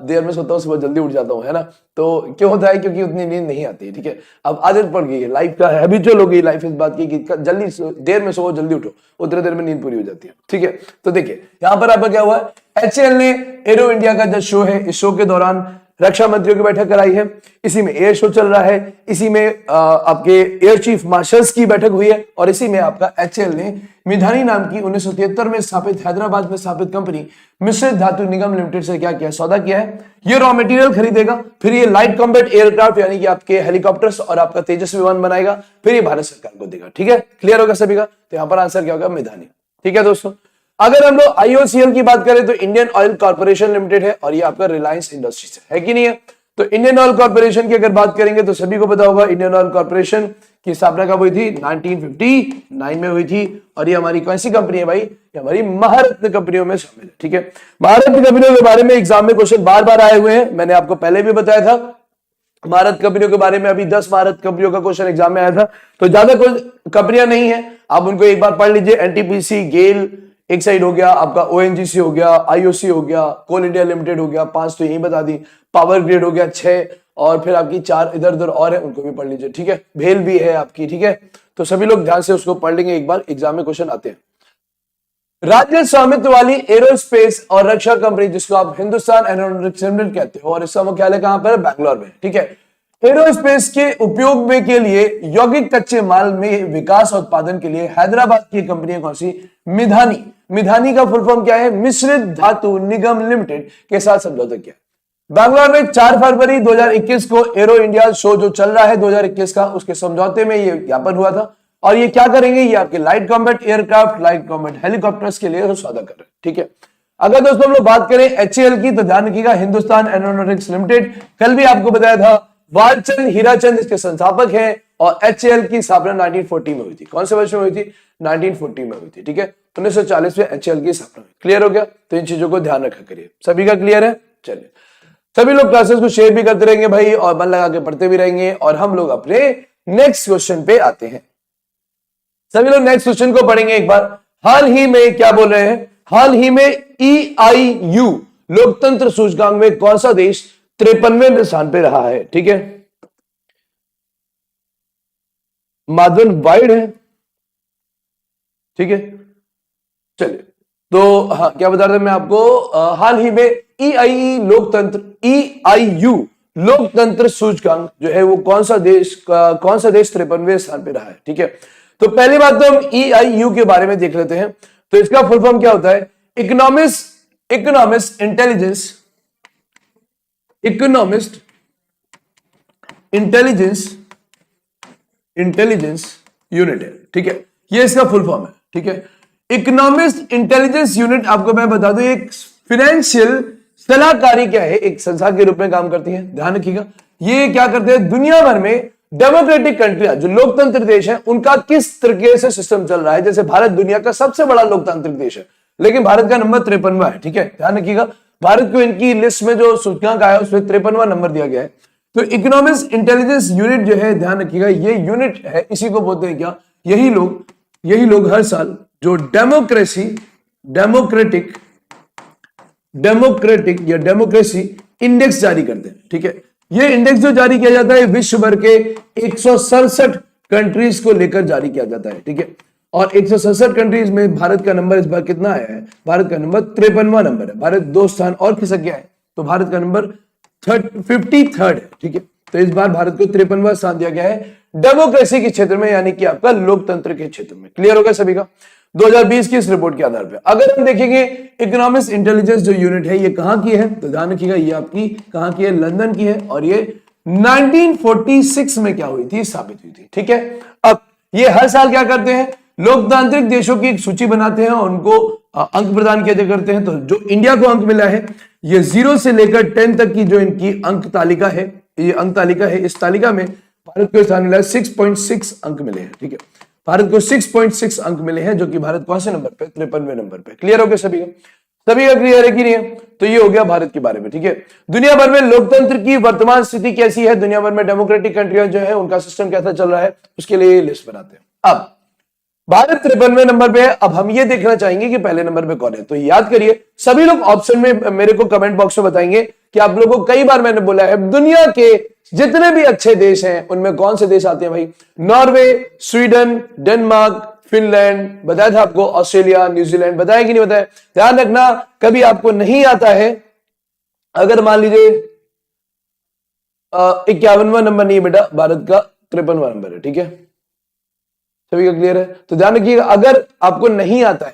A: देर में सोता हूँ, सुबह जल्दी उठ जाता हूँ, है ना। तो क्यों होता है, क्योंकि उतनी नींद नहीं आती है। ठीक है, अब आदत पड़ गई है, लाइफ का हैबिचुअल हो गई लाइफ इस बात की कि जल्दी देर में सो, जल्दी उठो, उतने देर में नींद पूरी हो जाती है। ठीक है, तो देखिए यहाँ पर आपका क्या हुआ है, एचएएल ने एरो इंडिया का जो शो है, इस शो के दौरान रक्षा मंत्रियों की बैठक कराई है। इसी में एयर शो चल रहा है, इसी में आपके एयर चीफ मार्शल्स की बैठक हुई है और इसी में आपका एचएएल ने मिधानी नाम की 1973 में स्थापित, हैदराबाद में स्थापित कंपनी मिश्रित धातु निगम लिमिटेड से क्या किया, सौदा किया है। ये रॉ मटेरियल खरीदेगा, फिर ये लाइट कॉम्बैट एयरक्राफ्ट यानी कि आपके हेलीकॉप्टर्स और आपका तेजस विमान बनाएगा, फिर ये भारत सरकार को देगा। ठीक है, क्लियर होगा सभी का। तो यहां पर आंसर क्या होगा, मिधानी। ठीक है दोस्तों, अगर हम लोग आईओसीएल की बात करें तो इंडियन ऑयल कॉर्पोरेशन लिमिटेड है और ये आपका रिलायंस इंडस्ट्रीज है कि नहीं है। तो इंडियन ऑयल कॉर्पोरेशन की अगर बात करेंगे तो सभी को पता होगा, इंडियन ऑयल कॉर्पोरेशन की स्थापना कब हुई थी, 1959 में हुई थी। और ये हमारी कौन सी कंपनी है भाई, ये हमारी महारत्न कंपनियों में शामिल है। ठीक है, महारत्न कंपनियों के बारे में एग्जाम में क्वेश्चन बार बार आए हुए हैं, मैंने आपको पहले भी बताया था। भारत कंपनियों के बारे में अभी 10 भारत कंपनियों का क्वेश्चन एग्जाम में आया था। तो ज्यादा कंपनियां नहीं है, आप उनको एक बार पढ़ लीजिए। एनटीपीसी, गेल एक साइड हो गया, आपका ओएनजीसी हो गया, आईओसी हो गया, कोल इंडिया लिमिटेड हो गया, 5 तो यही बता दी, पावर ग्रिड हो गया 6, और फिर आपकी 4 इधर उधर और है, उनको भी पढ़ लीजिए। ठीक है, भेल भी है आपकी। ठीक है, तो सभी लोग ध्यान से उसको पढ़ लेंगे, एक बार एग्जाम में क्वेश्चन आते हैं। राज्य स्वामित्व वाली एरोस्पेस और रक्षा कंपनी जिसको आप हिंदुस्तान एरोनॉटिक्स लिमिटेड कहते हो और इसका मुख्यालय कहां पर है, बैंगलोर में। ठीक है, एरोस्पेस के उपयोग में के लिए यौगिक कच्चे माल में विकास और उत्पादन के लिए हैदराबाद की कंपनी है कौन सी, मिधानी। मिधानी का फुल फॉर्म क्या है, मिश्रित धातु निगम लिमिटेड के साथ समझौता किया। बैंगलोर में 4 फरवरी 2021 को एरो इंडिया शो जो चल रहा है 2021 का, उसके समझौते में ये ज्ञापन हुआ था। और ये क्या करेंगे, ये आपके light combat aircraft, light combat helicopters के लिए सौदा कर रहे हैं। ठीक है, अगर दोस्तों हम लोग बात करें एचएएल की तो ध्यान रखिएगा, हिंदुस्तान एरोनॉटिक्स लिमिटेड, कल भी आपको बताया था वालचंद हीराचंद इसके संस्थापक हैं और एचएएल की स्थापना 1940 में हुई थी। कौन से वर्ष में हुई थी, 1940 में हुई थी। ठीक है, 1940 में एचएएल की स्थापना हुई। क्लियर हो गया, तो इन चीजों को ध्यान रखा करिए। सभी का क्लियर है। चलिए, सभी लोग क्लासेस को शेयर भी करते रहेंगे भाई और मन लगा के पढ़ते भी रहेंगे और हम लोग अपने नेक्स्ट क्वेश्चन पे आते हैं। सभी लोग नेक्स्ट क्वेश्चन को पढ़ेंगे एक बार। हाल ही में क्या बोल रहे हैं, हाल ही में EIU लोकतंत्र सूचकांक में कौन सा देश 53वें स्थान पे रहा है? ठीक है, माधवन वाइड है। ठीक है, चलिए, तो हाँ क्या बता रहा था मैं आपको, हाल ही में EIU लोकतंत्र सूचकांक जो है वो कौन सा देश 53वें स्थान पे रहा है? ठीक है, तो पहली बात तो हम EIU के बारे में देख लेते हैं। तो इसका फुल फॉर्म क्या होता है? इकोनॉमिस्ट इंटेलिजेंस यूनिट है। ठीक है, ये इसका फुल फॉर्म है। ठीक है, इकोनॉमिस्ट इंटेलिजेंस यूनिट, आपको मैं बता दूं, एक फाइनेंशियल सलाहकारी क्या है, एक संस्था के रूप में काम करती है। ध्यान रखिएगा, ये क्या करते हैं, दुनिया भर में डेमोक्रेटिक कंट्रियां जो लोकतंत्र देश है उनका किस तरीके से सिस्टम चल रहा है। जैसे भारत दुनिया का सबसे बड़ा लोकतांत्रिक देश है, लेकिन भारत का नंबर 53वां है। ठीक है, ध्यान रखिएगा, भारत को इनकी लिस्ट में जो सूचकांक आया उसमें 53वां नंबर दिया गया है। तो इकोनॉमिक्स इंटेलिजेंस यूनिट जो है, ध्यान रखिएगा, ये यूनिट है, इसी को बोलते हैं क्या, यही लोग हर साल जो डेमोक्रेसी इंडेक्स जारी करते हैं। ठीक है, ये इंडेक्स जो जारी किया जाता है विश्व भर के 167 कंट्रीज को लेकर जारी किया जाता है। ठीक है, और 167 कंट्रीज में भारत का नंबर इस बार कितना आया है? भारत का नंबर 53वां नंबर है। भारत 2 स्थान और खिसक गया है, तो भारत का नंबर 53rd है। ठीक है, तो इस बार भारत को 53वां स्थान दिया गया है डेमोक्रेसी के क्षेत्र में, यानी कि आपका लोकतंत्र के क्षेत्र में। क्लियर होगा सभी का? 2020 की इस रिपोर्ट के आधार पर अगर हम देखेंगे इकोनॉमिक्स इंटेलिजेंस जो यूनिट है ये कहां की है, तो ध्यान रखिएगा, ये आपकी कहां की है? लंदन की है, और ये 1946 में क्या हुई थी? स्थापित हुई थी। ठीक है, अब ये हर साल क्या करते हैं, लोकतांत्रिक देशों की एक सूची बनाते हैं और उनको अंक प्रदान किया करते हैं। तो जो इंडिया को अंक मिला है, ये 0 से लेकर 10 तक की जो इनकी अंक तालिका है, ये अंक तालिका है, इस तालिका में भारत को स्थान मिला है, 6.6 अंक मिले हैं। ठीक है, भारत को 6.6 अंक मिले हैं, जो कि भारत कौन से नंबर पे? 53वें नंबर पे। क्लियर हो गया सभी का क्लियर है कि नहीं है? तो ये हो गया भारत के बारे में। ठीक है, दुनिया भर में लोकतंत्र की वर्तमान स्थिति कैसी है, दुनिया भर में डेमोक्रेटिक कंट्रियां जो है उनका सिस्टम कैसा चल रहा है, उसके लिए लिस्ट बनाते हैं। अब भारत 53वें नंबर पे है। अब हम ये देखना चाहेंगे कि पहले नंबर पे कौन है। तो याद करिए, सभी लोग ऑप्शन में मेरे को कमेंट बॉक्स में बताएंगे कि आप लोगों को कई बार मैंने बोला है दुनिया के जितने भी अच्छे देश हैं उनमें कौन से देश आते हैं भाई? नॉर्वे, स्वीडन, डेनमार्क, फिनलैंड, बताया था आपको, ऑस्ट्रेलिया, न्यूजीलैंड, बताया कि नहीं बताया? ध्यान रखना, कभी आपको नहीं आता है, अगर मान लीजिए 51वां नंबर नहीं है बेटा, भारत का 53वां नंबर है। ठीक है, सभी का क्लियर है? तो ध्यान रखिएगा, अगर आपको नहीं आता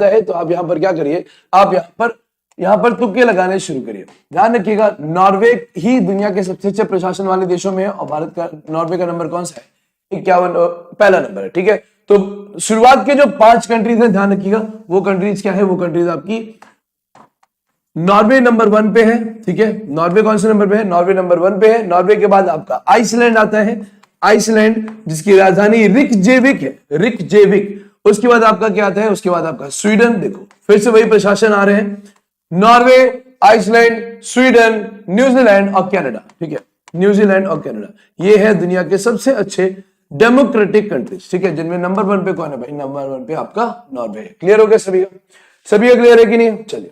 A: है तो आप यहां पर क्या करिए, आप यहां पर तुक्के लगाने शुरू करिए। ध्यान रखिएगा, नॉर्वे ही दुनिया के सबसे अच्छे प्रशासन वाले देशों में है, और भारत का नॉर्वे का नंबर कौन सा है? 51, पहला नंबर है। ठीक है, तो शुरुआत के जो 5 कंट्रीज हैं, ध्यान रखिएगा, वो कंट्रीज क्या है? वो कंट्रीज आपकी, नॉर्वे नंबर 1 पे है। ठीक है, नॉर्वे कौन से नंबर पे है? नॉर्वे नंबर 1 पे है। नॉर्वे के बाद आपका आइसलैंड आता है, आइसलैंड जिसकी राजधानी रिकजेविक है, रिकजेविक। उसके बाद आपका क्या आता है? उसके बाद आपका स्वीडन। देखो फिर से वही प्रशासन आ रहे हैं, नॉर्वे, आइसलैंड, स्वीडन, न्यूजीलैंड और कनाडा। ठीक है, न्यूजीलैंड और कनाडा, ये है दुनिया के सबसे अच्छे डेमोक्रेटिक कंट्रीज। ठीक है, जिनमें नंबर 1 पे कौन है भाई? नंबर 1 पे आपका नॉर्वे है। क्लियर हो गया सभी का? सभी का क्लियर है कि नहीं? चलिए,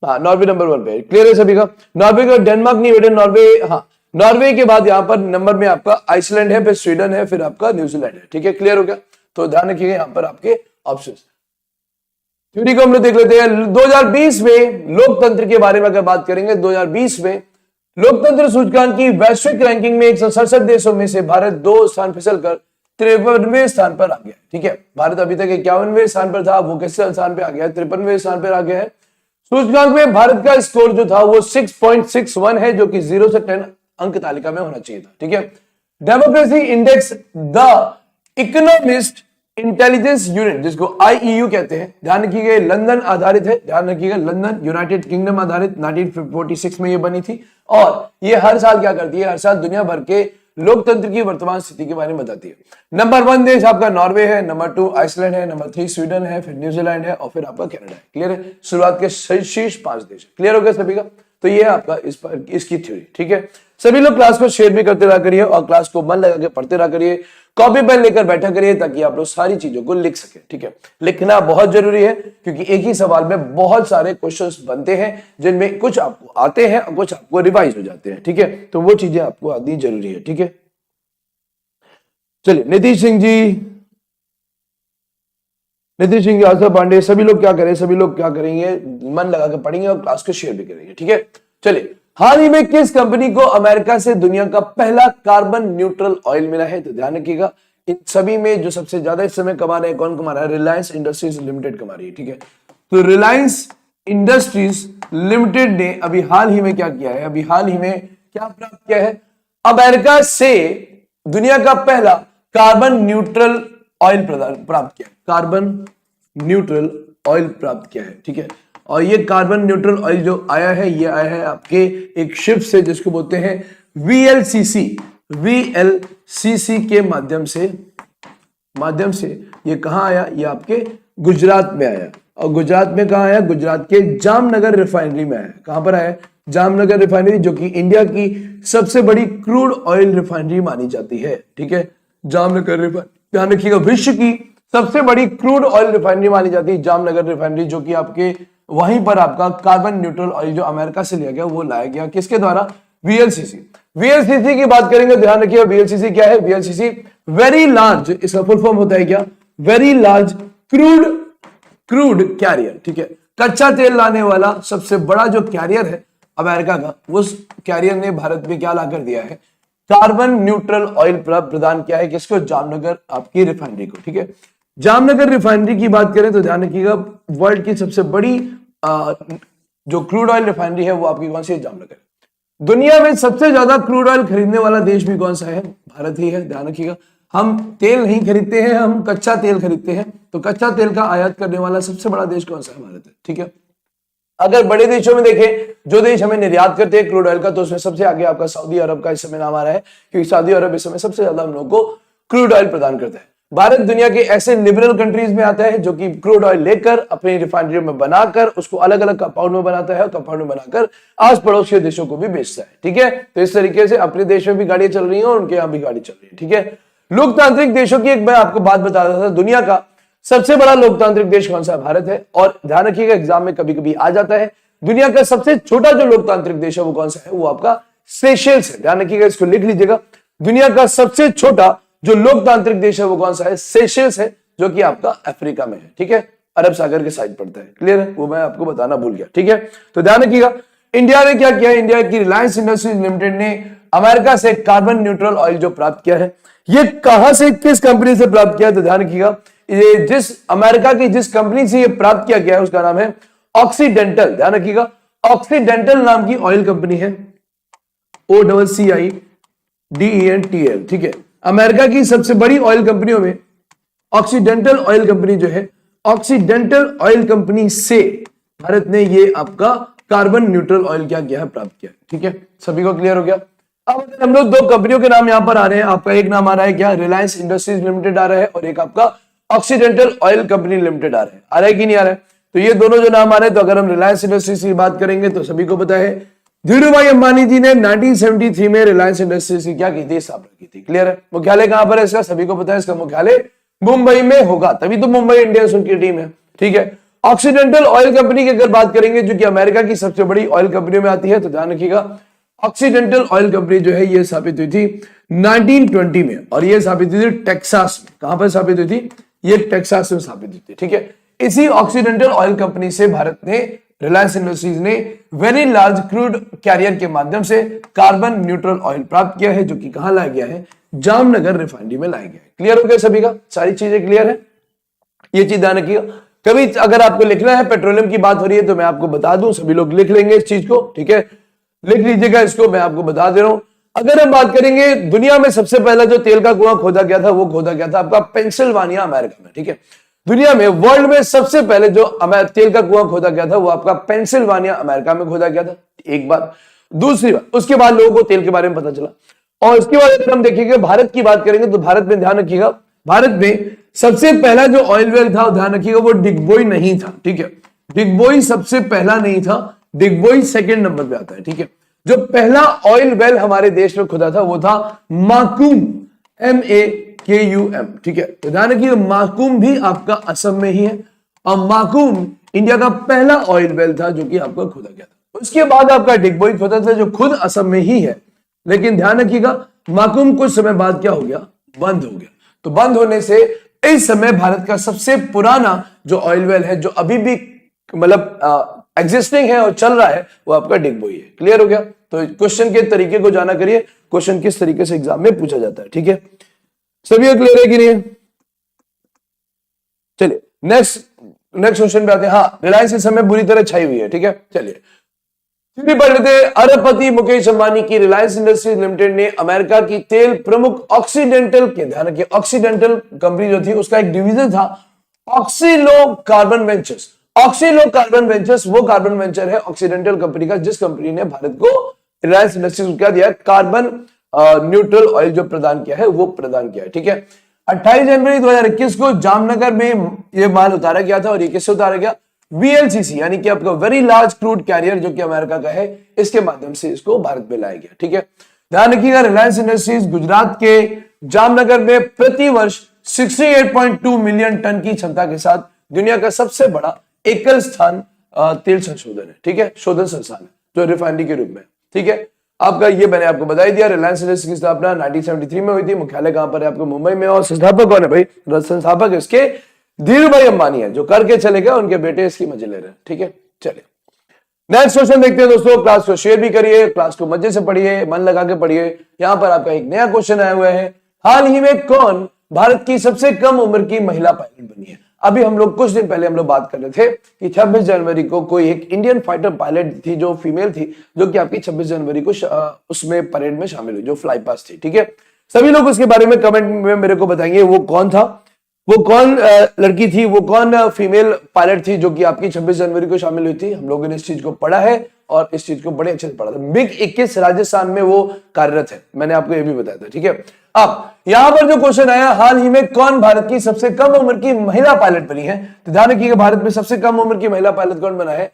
A: हाँ, नॉर्वे नंबर 1 पे क्लियर है सभी का? नॉर्वे का, डेनमार्क नहीं बेटे, नॉर्वे, हाँ, नॉर्वे के बाद यहां पर नंबर में आपका आइसलैंड है, फिर स्वीडन है, फिर आपका न्यूजीलैंड है। ठीक है, क्लियर हो गया? तो ध्यान रखिएगा यहां पर आपके ऑप्शंस। थ्योरी को हम लोग देख लेते हैं। 2020 में लोकतंत्र के बारे में अगर बात करेंगे, 2020 में लोकतंत्र सूचकांक की वैश्विक रैंकिंग में 167 देशों में से भारत 2 स्थान फिसल कर 53वें स्थान पर आ गया। ठीक है, भारत अभी तक 51वें स्थान पर था, वो किस स्थान पे आ गया? 53वें स्थान पर आ गया है। सूचकांक में भारत का स्कोर जो था वो 6.61 है, जो कि 0 से 10 अंक तालिका में होना चाहिए था। ठीक है, democracy index, the economist intelligence unit, जिसको IEU कहते हैं, ध्यान रखिएगा, लंदन आधारित है। ध्यान रखिएगा, लंदन, यूनाइटेड किंगडम आधारित, 1946 में ये बनी थी, और ये हर साल क्या करती है? हर साल दुनिया भर के लोकतंत्र की वर्तमान स्थिति के बारे में बताती है। नंबर 1 देश आपका नॉर्वे है, नंबर 2 आइसलैंड है, नंबर 3 स्वीडन है, फिर न्यूजीलैंड है, और फिर आपका कनाडा है। क्लियर है? शुरुआत के शीर्ष 5 देश। क्लियर हो गया सभी का? तो ये आपका इसकी थ्योरी, ठीक है। सभी लोग क्लास को शेयर भी करते रहा करिए और क्लास को मन लगा के पढ़ते रहा करिए, कॉपी पेन लेकर बैठा करिए ताकि आप लोग सारी चीजों को लिख सके, ठीक है। लिखना बहुत जरूरी है क्योंकि एक ही सवाल में बहुत सारे क्वेश्चंस बनते हैं जिनमें कुछ आपको आते हैं और कुछ आपको रिवाइज हो जाते हैं, ठीक है। तो वो चीजें आपको आनी जरूरी है, ठीक है। चलिए नीतीश सिंह जी, आशा पांडे, सभी लोग क्या करें, सभी लोग क्या करेंगे, मन लगा के पढ़ेंगे और क्लास को शेयर भी करेंगे, ठीक है। चलिए, हाल ही में किस कंपनी को अमेरिका से दुनिया का पहला कार्बन न्यूट्रल ऑयल मिला है? तो ध्यान रखिएगा, इन सभी में जो सबसे ज्यादा इस समय कमा रहे हैं, कौन कमा रहा है? रिलायंस इंडस्ट्रीज लिमिटेड कमा रही है, ठीक है। तो रिलायंस इंडस्ट्रीज लिमिटेड ने अभी हाल ही में क्या किया है? अभी हाल ही में क्या प्राप्त किया है? अमेरिका से दुनिया का पहला कार्बन न्यूट्रल ऑयल प्राप्त किया है, कार्बन न्यूट्रल ऑयल प्राप्त किया है, ठीक है। और ये कार्बन न्यूट्रल ऑयल जो आया है, ये आया है आपके एक शिप से जिसको बोलते हैं वीएलसीसी के माध्यम से ये कहां आया? ये आपके गुजरात में आया। और गुजरात में कहां आया? गुजरात के जामनगर रिफाइनरी में आया। कहां पर आया? जामनगर रिफाइनरी, जो कि इंडिया की सबसे बड़ी क्रूड ऑयल रिफाइनरी मानी जाती है, ठीक है। जामनगर रिफाइनरी, ध्यान रखिएगा, विश्व की सबसे बड़ी क्रूड ऑयल रिफाइनरी मानी जाती है जामनगर रिफाइनरी, जो कि आपके वहीं पर आपका कार्बन न्यूट्रल ऑयल जो अमेरिका से लिया गया वो लाया गया किसके द्वारा? वीएलसीसी की बात करेंगे, ध्यान रखिएगा वीएलसीसी क्या है? वीएलसीसी वेरी लार्ज, इसका फुल फॉर्म होता है क्या? वेरी लार्ज क्रूड कैरियर, ठीक है। कच्चा तेल लाने वाला सबसे बड़ा जो कैरियर है अमेरिका का, उस कैरियर ने भारत में क्या लाकर दिया है? कार्बन न्यूट्रल ऑयल प्रदान किया है किसको? जामनगर आपकी रिफाइनरी को, ठीक है। जामनगर रिफाइनरी की बात करें तो ध्यान रखिएगा, वर्ल्ड की सबसे बड़ी जो क्रूड ऑयल रिफाइनरी है वो आपकी कौन सी है? जामनगर। दुनिया में सबसे ज्यादा क्रूड ऑयल खरीदने वाला देश भी कौन सा है? भारत ही है, ध्यान रखिएगा। हम तेल नहीं खरीदते हैं, हम कच्चा तेल खरीदते हैं, तो कच्चा तेल का आयात करने वाला सबसे बड़ा देश कौन सा है? भारत है, ठीक है। अगर बड़े देशों में देखें, जो देश हमें निर्यात करते हैं क्रूड ऑयल का, तो उसमें सबसे आगे आपका सऊदी अरब का इस समय नाम आ रहा है, क्योंकि सऊदी अरब इस समय सबसे ज्यादा हम लोगों को क्रूड ऑयल प्रदान करता है। भारत दुनिया के ऐसे लिबरल कंट्रीज में आता है जो कि क्रूड ऑयल लेकर अपनी रिफाइनरी में बनाकर उसको अलग अलग कंपाउंड में बनाता है और कंपाउंड में बनाकर आस पड़ोस के देशों को भी बेचता है, ठीक है। तो इस तरीके से अपने देश में भी गाड़ियां चल रही हैं और उनके यहाँ भी गाड़ी चल रही है, ठीक है। लोकतांत्रिक देशों की एक मैं आपको बात बता रहा था, दुनिया का सबसे बड़ा लोकतांत्रिक देश कौन सा है? भारत है। और ध्यान रखिएगा, एग्जाम में कभी कभी आ जाता है, दुनिया का सबसे छोटा जो लोकतांत्रिक देश है वो कौन सा है? वो आपका सेशेल्स है। ध्यान रखिएगा, इसको लिख लीजिएगा, दुनिया का सबसे छोटा जो लोकतांत्रिक देश है वो कौन सा है? सेशेल्स है, जो कि आपका अफ्रीका में है, ठीक है। अरब सागर के साइड पड़ता है, क्लियर है? वो मैं आपको बताना भूल गया, ठीक है। तो ध्यान रखिएगा, इंडिया ने क्या किया? इंडिया की रिलायंस इंडस्ट्रीज लिमिटेड ने अमेरिका से कार्बन न्यूट्रल ऑयल जो प्राप्त किया है, ये कहां से, किस कंपनी से प्राप्त किया? तो ध्यान रखिएगा, ये जिस अमेरिका की जिस कंपनी से ये प्राप्त किया गया है उसका नाम है ऑक्सीडेंटल। ध्यान रखिएगा, ऑक्सीडेंटल नाम की ऑयल कंपनी है, OCCIDENTL, ठीक है। अमेरिका की सबसे बड़ी ऑयल कंपनियों में ऑक्सीडेंटल ऑयल कंपनी जो है, ऑक्सीडेंटल ऑयल कंपनी से भारत ने ये आपका कार्बन न्यूट्रल ऑयल क्या किया है? प्राप्त किया, ठीक है। सभी को क्लियर हो गया? अब हम लोग दो कंपनियों के नाम यहां पर आ रहे हैं, आपका एक नाम आ रहा है क्या? रिलायंस इंडस्ट्रीज लिमिटेड आ रहा है, और एक आपका ऑक्सीडेंटल ऑयल कंपनी लिमिटेड आ रहा है कि नहीं आ रहा है? तो ये दोनों जो नाम आ रहे हैं, तो अगर हम रिलायंस इंडस्ट्रीज की बात करेंगे तो सभी को पता है, धीरू भाई अंबानी जी ने 1973 में रिलायंस इंडस्ट्रीज की क्या की थी? स्थापना की थी, क्लियर है। मुख्यालय कहां पर है इसका? सभी को पता है, इसका मुख्यालय मुंबई में होगा, तभी तो मुंबई इंडियंस उनकी टीम है, ठीक है। ऑक्सीडेंटल ऑयल कंपनी की अगर बात करेंगे, जो कि अमेरिका की सबसे बड़ी ऑयल कंपनी में आती है, तो ध्यान रखिएगा, ऑक्सीडेंटल ऑयल कंपनी जो है ये स्थापित हुई थी 1920 में, और ये स्थापित हुई थी टेक्सास में। कहां पर स्थापित हुई थी? ये टेक्सास में स्थापित हुई थी, ठीक है। इसी ऑक्सीडेंटल ऑयल कंपनी से भारत ने, रिलायंस इंडस्ट्रीज ने वेरी लार्ज क्रूड कैरियर के माध्यम से कार्बन न्यूट्रल ऑयल प्राप्त किया है, जो कि कहां लाया गया है? जामनगर रिफाइनरी में लाया गया है। क्लियर हो गया सभी का? सारी चीजें क्लियर है? ये चीज ध्यान रखिएगा, कभी अगर आपको लिखना है, पेट्रोलियम की बात हो रही है तो मैं आपको बता दूं, सभी लोग लिख लेंगे इस चीज को, ठीक है। लिख लीजिएगा इसको, मैं आपको बता दे रहा हूं। अगर हम बात करेंगे, दुनिया में सबसे पहला जो तेल का कुआं खोदा गया था, वो खोदा गया था आपका पेंसिल्वानिया अमेरिका में, ठीक है। दुनिया में, वर्ल्ड में सबसे पहले जो तेल का कुआं खोदा गया था वो आपका पेंसिल्वानिया अमेरिका में खोदा गया था, एक बात। दूसरी बात, उसके बाद लोगों को तेल के बारे में पता चला। और उसके बाद अगर हम देखेंगे, भारत की बात करेंगे, तो भारत में ध्यान रखिएगा, भारत में सबसे पहला जो ऑयल वेल था, ध्यान रखिएगा, वो डिगबोई नहीं था, ठीक है। डिगबोई सबसे पहला नहीं था, डिगबोई सेकंड नंबर पे आता है। ठीक है, जो पहला ऑयल वेल हमारे देश में खुदा था वो था माकूम, MAKUM। ठीक है, तो ध्यान रखिए माकूम भी आपका असम में ही है और माकूम इंडिया का पहला ऑयल वेल था जो कि आपका खोदा गया था। उसके बाद आपका डिगबोई खोदा था जो खुद असम में ही है, लेकिन ध्यान रखिएगा माकूम कुछ समय बाद क्या हो गया, बंद हो गया। तो बंद होने से इस समय भारत का सबसे पुराना जो ऑयल वेल है जो अभी भी मतलब एग्जिस्टिंग है और चल रहा है वो आपका डिगबोई है। क्लियर हो गया? तो क्वेश्चन के तरीके को जाना करिए, क्वेश्चन किस तरीके से एग्जाम में पूछा जाता है। ठीक है, सभी क्लियर है कि नहीं? चलिए नेक्स्ट क्वेश्चन पे आते हैं। हाँ, रिलायंस इस समय बुरी तरह छाई हुई है। ठीक है, चलिए पढ़ लेते हैं। अरबपति मुकेश अंबानी की रिलायंस इंडस्ट्रीज लिमिटेड ने अमेरिका की तेल प्रमुख ऑक्सीडेंटल के, ध्यान रखिए ऑक्सीडेंटल कंपनी जो थी उसका एक डिवीजन था ऑक्सीलो कार्बन वेंचर्स। ऑक्सीलो कार्बन वेंचर्स वो कार्बन वेंचर है ऑक्सीडेंटल कंपनी का जिस कंपनी ने भारत को रिलायंस इंडस्ट्रीज को क्या दिया, कार्बन न्यूट्रल ऑयल जो प्रदान किया है वो प्रदान किया है। ठीक है, 28 जनवरी 2021 को जामनगर में ये माल उतारा गया था और ये किससे उतारा गया, VLCC यानी कि आपका वेरी लार्ज क्रूड कैरियर जो कि अमेरिका का है, इसके माध्यम से इसको भारत में लाया गया। ठीक है, ध्यान रखिएगा रिलायंस इंडस्ट्रीज गुजरात के जामनगर में प्रति वर्ष 68.2 मिलियन टन की क्षमता के साथ दुनिया का सबसे बड़ा एकल स्थान तेल संशोधन है। ठीक है, शोधन संस्थान है जो रिफाइनरी के रूप में। ठीक है, आपका ये मैंने आपको बता ही दिया। रिलायंस इंडस्ट्रीज की स्थापना 1973 में हुई थी। मुख्यालय कहां पर है, आपको मुंबई में। और संस्थापक कौन है भाई, संस्थापक इसके धीरूभाई अंबानी है जो करके चले गए, उनके बेटे इसकी मजे ले रहे हैं। ठीक है, चलिए नेक्स्ट क्वेश्चन देखते हैं दोस्तों। क्लास को शेयर भी करिए, क्लास को मजे से पढ़िए, मन लगा के पढ़िए। यहां पर आपका एक नया क्वेश्चन आया हुआ है, हाल ही में कौन भारत की सबसे कम उम्र की महिला पायलट बनी है। अभी हम लोग कुछ दिन पहले हम लोग बात कर रहे थे कि 26 जनवरी को कोई एक इंडियन फाइटर पायलट थी जो फीमेल थी, जो कि आपकी 26 जनवरी को उसमें परेड में शामिल हुई, जो फ्लाई पास्ट थी। ठीक है, सभी लोग उसके बारे में कमेंट में मेरे को बताएंगे वो कौन था, वो कौन लड़की थी, वो कौन फीमेल पायलट थी जो कि आपकी 26 जनवरी को शामिल हुई थी। हम लोगों ने इस चीज को पढ़ा है और इस चीज को बड़े अच्छे से पढ़ा था। मिग 21 राजस्थान में वो कार्यरत है, मैंने आपको ये भी बताया था। ठीक है, अब यहां पर जो क्वेश्चन आया, हाल ही में कौन भारत की सबसे कम उम्र की महिला पायलट बनी है, तो ध्यान रखिएगा भारत में सबसे कम उम्र की महिला पायलट कौन बना है,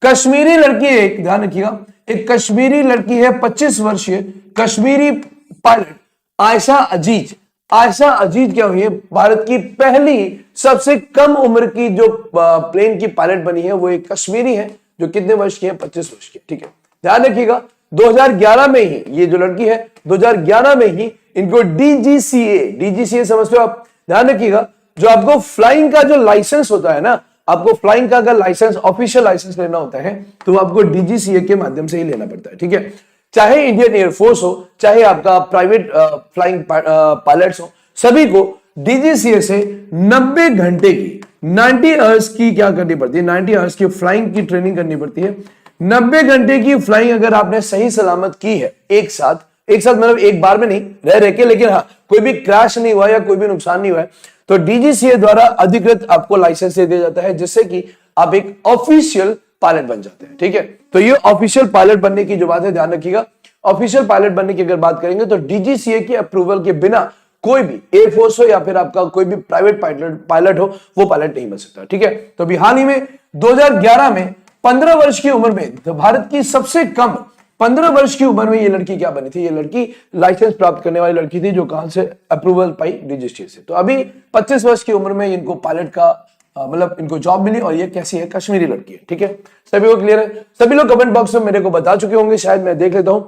A: कश्मीरी लड़की है एक, ध्यान रखिएगा एक कश्मीरी लड़की है 25 वर्षीय कश्मीरी पायलट आयशा अजीज। आयशा अजीज क्या हुई है, भारत की पहली सबसे कम उम्र की जो प्लेन की पायलट बनी है वो एक कश्मीरी है जो कितने वर्ष की है, 25 वर्ष की। ठीक है, ध्यान रखिएगा 2011 में ही ये जो लड़की है 2011 में ही इनको डीजीसीए समझते हो आप, ध्यान रखिएगा जो आपको फ्लाइंग का जो लाइसेंस होता है ना, आपको फ्लाइंग का अगर लाइसेंस ऑफिशियल लाइसेंस लेना होता है तो आपको डीजीसीए के माध्यम से ही लेना पड़ता है। ठीक है, चाहे इंडियन एयरफोर्स हो, चाहे आपका प्राइवेट फ्लाइंग पायलट्स हो, सभी को डीजीसीए से 90 घंटे की 90 आवर्स की क्या करनी पड़ती है, 90 आवर्स की फ्लाइंग की ट्रेनिंग करनी पड़ती है। 90 घंटे की फ्लाइंग अगर आपने सही सलामत की है एक साथ मतलब एक बार में नहीं रह के, लेकिन हाँ कोई भी क्रैश नहीं हुआ या कोई भी नुकसान नहीं हुआ है, तो डीजीसीए द्वारा अधिकृत आपको लाइसेंस दे दिया जाता है जिससे कि आप एक ऑफिशियल पायलट बन जाते हैं। ठीक है, तो ये ऑफिशियल पायलट बनने की जो बात है ध्यान रखिएगा, ऑफिशियल पायलट बनने की अगर बात करेंगे तो डीजीसीए की अप्रूवल के बिना कोई भी एयरफोर्स हो या फिर आपका कोई भी प्राइवेट पायलट हो वो पायलट नहीं बन सकता। ठीक है, तो अभी हाल ही में 2011 में 15 वर्ष की उम्र में तो भारत की सबसे कम 15 वर्ष की उम्र में ये लड़की क्या बनी थी, ये लड़की लाइसेंस प्राप्त करने वाली लड़की थी जो कहां से अप्रूवल पाई, डीजीसीए से। तो अभी 25 वर्ष की उम्र में इनको पायलट का मतलब इनको जॉब मिली और ये कैसी है, कश्मीरी लड़की है। ठीक है, सभी को क्लियर है? सभी लोग कमेंट बॉक्स में मेरे को बता चुके होंगे, शायद मैं देख लेता हूं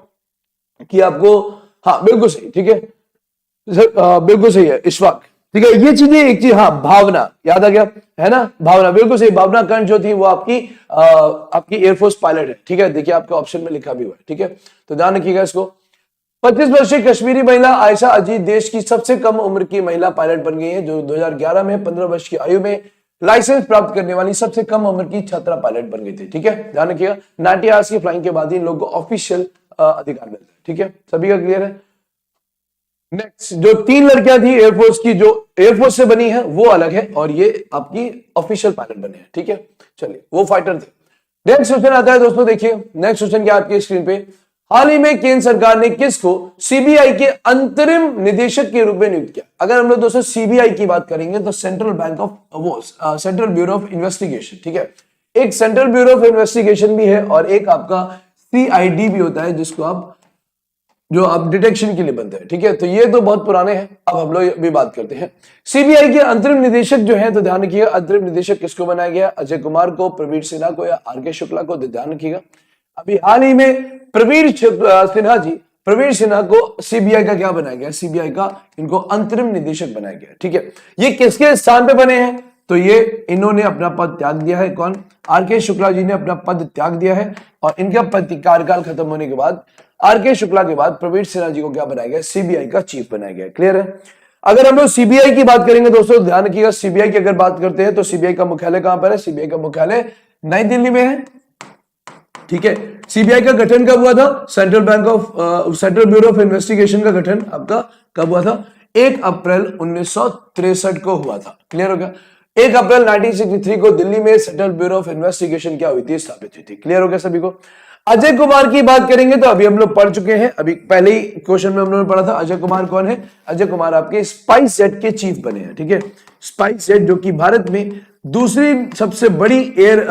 A: कि आपको, हाँ बिल्कुल सही। ठीक है, बिल्कुल सही है इशफाक। ठीक है, ये चीजें एक चीज, हाँ भावना याद आ गया है ना, भावना बिल्कुल सही। भावना कंठ जो थी वो आपकी एयरफोर्स पायलट है। ठीक है, देखिए आपके ऑप्शन में लिखा भी हुआ है। ठीक है, तो ध्यान रखिएगा इसको। 25 वर्षीय कश्मीरी महिला आयशा अजीज देश की सबसे कम उम्र की महिला पायलट बन गई है जो 2011 में 15 वर्ष की आयु में लाइसेंस प्राप्त करने वाली सबसे कम उम्र की छात्रा पायलट बन गई थी। ठीक है, ध्यान रखिएगा 90 आवर्स की फ्लाइंग के बाद इन लोगों को ऑफिशियल अधिकार मिलता है। ठीक है, सभी का क्लियर है? नेक्स्ट जो 3 लड़कियां थी एयरफोर्स की, जो एयरफोर्स से बनी है वो अलग है और ये आपकी ऑफिशियल पायलट बने हैं। ठीक है, चलिए वो फाइटर थे। नेक्स्ट क्वेश्चन आता है दोस्तों, देखिए नेक्स्ट क्वेश्चन क्या आपकी स्क्रीन पे, हाल ही में केंद्र सरकार ने किसको सीबीआई के अंतरिम निदेशक के रूप में नियुक्त किया। अगर हम लोग दोस्तों सीबीआई की बात करेंगे तो सेंट्रल बैंक ऑफ वो सेंट्रल ब्यूरो ऑफ इन्वेस्टिगेशन। ठीक है, एक सेंट्रल ब्यूरो ऑफ इन्वेस्टिगेशन भी है और एक आपका CID भी होता है, जिसको आप जो आप डिटेक्शन के लिए बनते हैं। ठीक है, तो ये तो बहुत पुराने हैं। अब हम लोग भी बात करते हैं CBI के अंतरिम निदेशक जो है, तो ध्यान रखिएगा अंतरिम निदेशक किसको बनाया गया, अजय कुमार को, प्रवीण सिन्हा को या RK शुक्ला को, ध्यान रखिएगा। अभी हाल ही में प्रवीण सिन्हा को CBI का क्या बनाया गया, CBI का इनको अंतरिम निदेशक बनाया गया। ठीक है, ये किसके स्थान पे बने हैं, तो ये इन्होंने अपना पद त्याग दिया है। कौन, RK शुक्ला जी ने अपना पद त्याग दिया है और इनका कार्यकाल खत्म होने के बाद RK शुक्ला के बाद प्रवीण सिन्हा जी को क्या बनाया गया, CBI का चीफ बनाया गया। क्लियर है। अगर हम लोग CBI की बात करेंगे दोस्तों, ध्यान रखिएगा CBI की अगर बात करते हैं तो CBI का मुख्यालय कहां पर है, CBI का मुख्यालय नई दिल्ली में है। ठीक है, CBI का गठन कब हुआ था, सेंट्रल ब्यूरो ऑफ इन्वेस्टिगेशन का गठन आपका कब हुआ था, 1 अप्रैल 1963 को हुआ था। क्लियर हो गया। 1 अप्रैल 1963 को दिल्ली में सेंट्रल ब्यूरो ऑफ इन्वेस्टिगेशन क्या हुई थी, स्थापित हुई थी। क्लियर हो गया सभी को। अजय कुमार की बात करेंगे तो अभी हम लोग पढ़ चुके हैं, अभी पहले ही क्वेश्चन में हम लोगों ने पढ़ा था। अजय कुमार कौन है, अजय कुमार आपके स्पाइस जेट के चीफ बने हैं। ठीक है, स्पाइस जेट जो कि भारत में दूसरी सबसे बड़ी एयर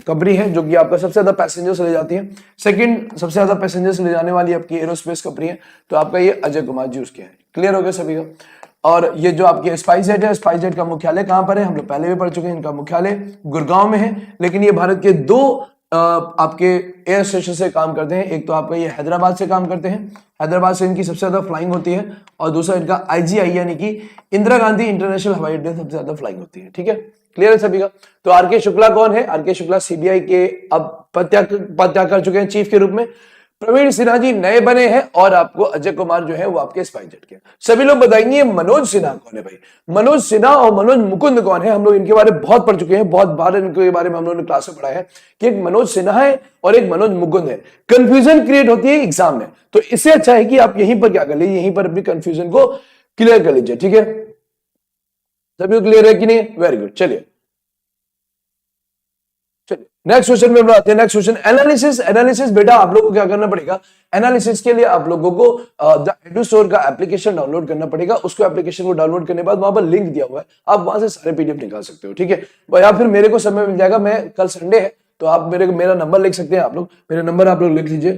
A: कंपनी है, जो कि आपका सबसे ज्यादा पैसेंजर्स ले जाती है। सेकंड सबसे ज्यादा पैसेंजर्स ले जाने वाली आपकी एरोस्पेस कंपनी है, तो आपका ये अजय कुमार जी उसके हैं। क्लियर हो गया सभी का। और ये जो आपकी स्पाइस जेट है, स्पाइस जेट का मुख्यालय कहां पर है, हम लोग पहले भी पढ़ चुके हैं। इनका मुख्यालय गुड़गांव में है, लेकिन ये भारत के 2 आपके एयर स्टेशन से काम करते हैं। एक तो आपका ये हैदराबाद से काम करते हैं, हैदराबाद से इनकी सबसे ज्यादा फ्लाइंग होती है, और दूसरा इनका IGI यानी कि इंदिरा गांधी इंटरनेशनल हवाई अड्डे सबसे ज्यादा फ्लाइंग होती है। ठीक है, क्लियर है सभी का। तो RK शुक्ला कौन है, RK शुक्ला CBI के अब पद त्याग कर चुके हैं चीफ के रूप में। प्रवीण सिन्हा जी नए बने हैं और आपको अजय कुमार जो है वो आपके स्पाइस जेट के। सभी लोग बताएंगे मनोज सिन्हा कौन है भाई, मनोज सिन्हा और मनोज मुकुंद कौन है। हम लोग इनके बारे में बहुत पढ़ चुके हैं, बहुत बार इनके बारे में हम लोगों ने क्लास में पढ़ा है कि एक मनोज सिन्हा है और एक मनोज मुकुंद है। कंफ्यूजन क्रिएट होती है एग्जाम में, तो इससे अच्छा है कि आप यहीं पर क्या कर लीजिए, यहीं पर अपनी कंफ्यूजन को क्लियर कर लीजिए। ठीक है, सभी क्लियर है कि नहीं, वेरी गुड। चलिए नेक्स्ट क्वेश्चन में आते हैं। नेक्स्ट क्वेश्चन एनालिसिस बेटा आप लोगों को क्या करना पड़ेगा, एनालिसिस के लिए आप लोगों को द एडुस्टोर का एप्लीकेशन डाउनलोड करना पड़ेगा। उसको एप्लीकेशन को डाउनलोड करने के बाद वहां पर लिंक दिया हुआ है, आप वहां से सारे PDF निकाल सकते हो। ठीक है, या फिर मेरे को समय मिल जाएगा, मैं कल संडे है तो आप मेरा नंबर लिख सकते हैं। आप लोग मेरा नंबर आप लोग लिख लीजिए,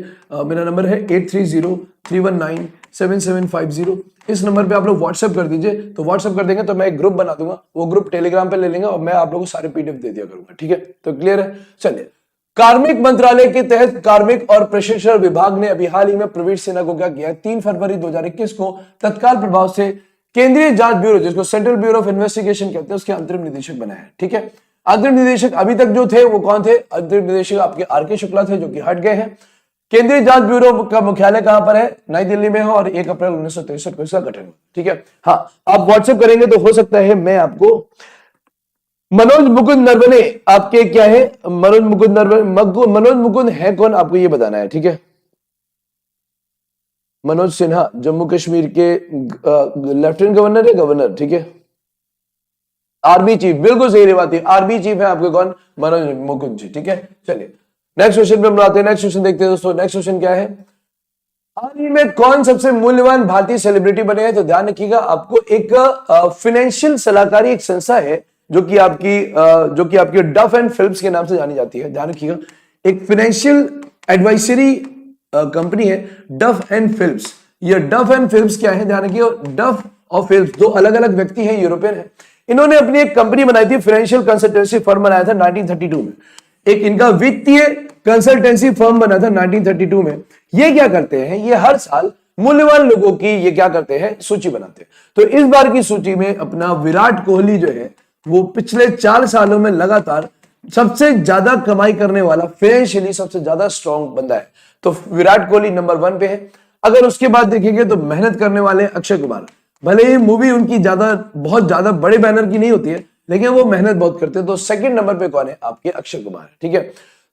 A: मेरा नंबर है 8303197750। इस नंबर पे आप लोग व्हाट्सएप कर दीजिए, तो व्हाट्सएप कर देंगे तो मैं एक ग्रुप बना दूंगा, वो ग्रुप टेलीग्राम पे ले लेंगे और मैं आप लोगों को सारे PDF दे दिया करूंगा। ठीक है, तो क्लियर है। चलिए, कार्मिक मंत्रालय के तहत कार्मिक और प्रशिक्षण विभाग ने अभी हाल ही में प्रवीण सिन्हा को क्या किया, 3 फरवरी 2021 को तत्काल प्रभाव से केंद्रीय जांच ब्यूरो, जिसको सेंट्रल ब्यूरो ऑफ इन्वेस्टिगेशन कहते हैं, उसके अंतरिम निदेशक बनाया। ठीक है, अंतरिम निदेशक अभी तक जो थे वो कौन थे, अंतरिम निदेशक आपके RK शुक्ला थे, जो कि हट गए हैं। केंद्रीय जांच ब्यूरो का मुख्यालय कहां पर है, नई दिल्ली में है और 1 अप्रैल 1963 को इसका गठन हुआ। ठीक है, हाँ आप व्हाट्सएप करेंगे तो हो सकता है मैं आपको मनोज मुकुंद नरवणे आपके क्या है, मनोज मुकुंद है कौन, आपको ये बताना है। ठीक है, मनोज सिन्हा जम्मू कश्मीर के लेफ्टिनेंट गवर्नर है, गवर्नर। ठीक है, आर्मी चीफ, बिल्कुल सही बात है, आर्मी चीफ है आपके कौन, मनोज मुकुंद जी। ठीक है, चलिए नेक्स्ट क्वेश्चन पे हम आते हैं। नेक्स्ट क्वेश्चन देखते हैं दोस्तों। नेक्स्ट क्वेश्चन क्या है, हाल ही में कौन सबसे मूल्यवान भारतीय सेलिब्रिटी बने हैं, तो ध्यान रखिएगा आपको एक फाइनेंशियल सलाहकारी एक संस्था है जो कि आपकी डफ एंड फिल्म्स के नाम से जानी जाती है। ध्यान रखिएगा, एक फाइनेंशियल एडवाइजरी कंपनी है डफ एंड फिल्म्स। ये डफ एंड फिल्म्स क्या है, ध्यान रखिए, डफ और फिल्म्स 2 अलग अलग व्यक्ति हैं, यूरोपियन है। इन्होंने अपनी एक कंपनी बनाई थी, फाइनेंशियल कंसल्टेंसी फर्म बनाया था 1932 में। एक इनका वित्तीय कंसल्टेंसी फर्म बना था 1932 में। ये क्या करते हैं, ये हर साल मूल्यवान लोगों की ये क्या करते हैं, सूची बनाते हैं। तो इस बार की सूची में अपना विराट कोहली जो है वो पिछले 4 सालों में लगातार सबसे ज्यादा कमाई करने वाला, फाइनेंशियली सबसे ज्यादा स्ट्रॉन्ग बंदा है। तो विराट कोहली नंबर 1 पे है। अगर उसके बाद देखेंगे तो मेहनत करने वाले अक्षय कुमार, भले ही मूवी उनकी बहुत ज्यादा बड़े बैनर की नहीं होती है, लेकिन वो मेहनत बहुत करते हैं। तो सेकंड नंबर पे कौन है, आपके अक्षय कुमार है। ठीक है,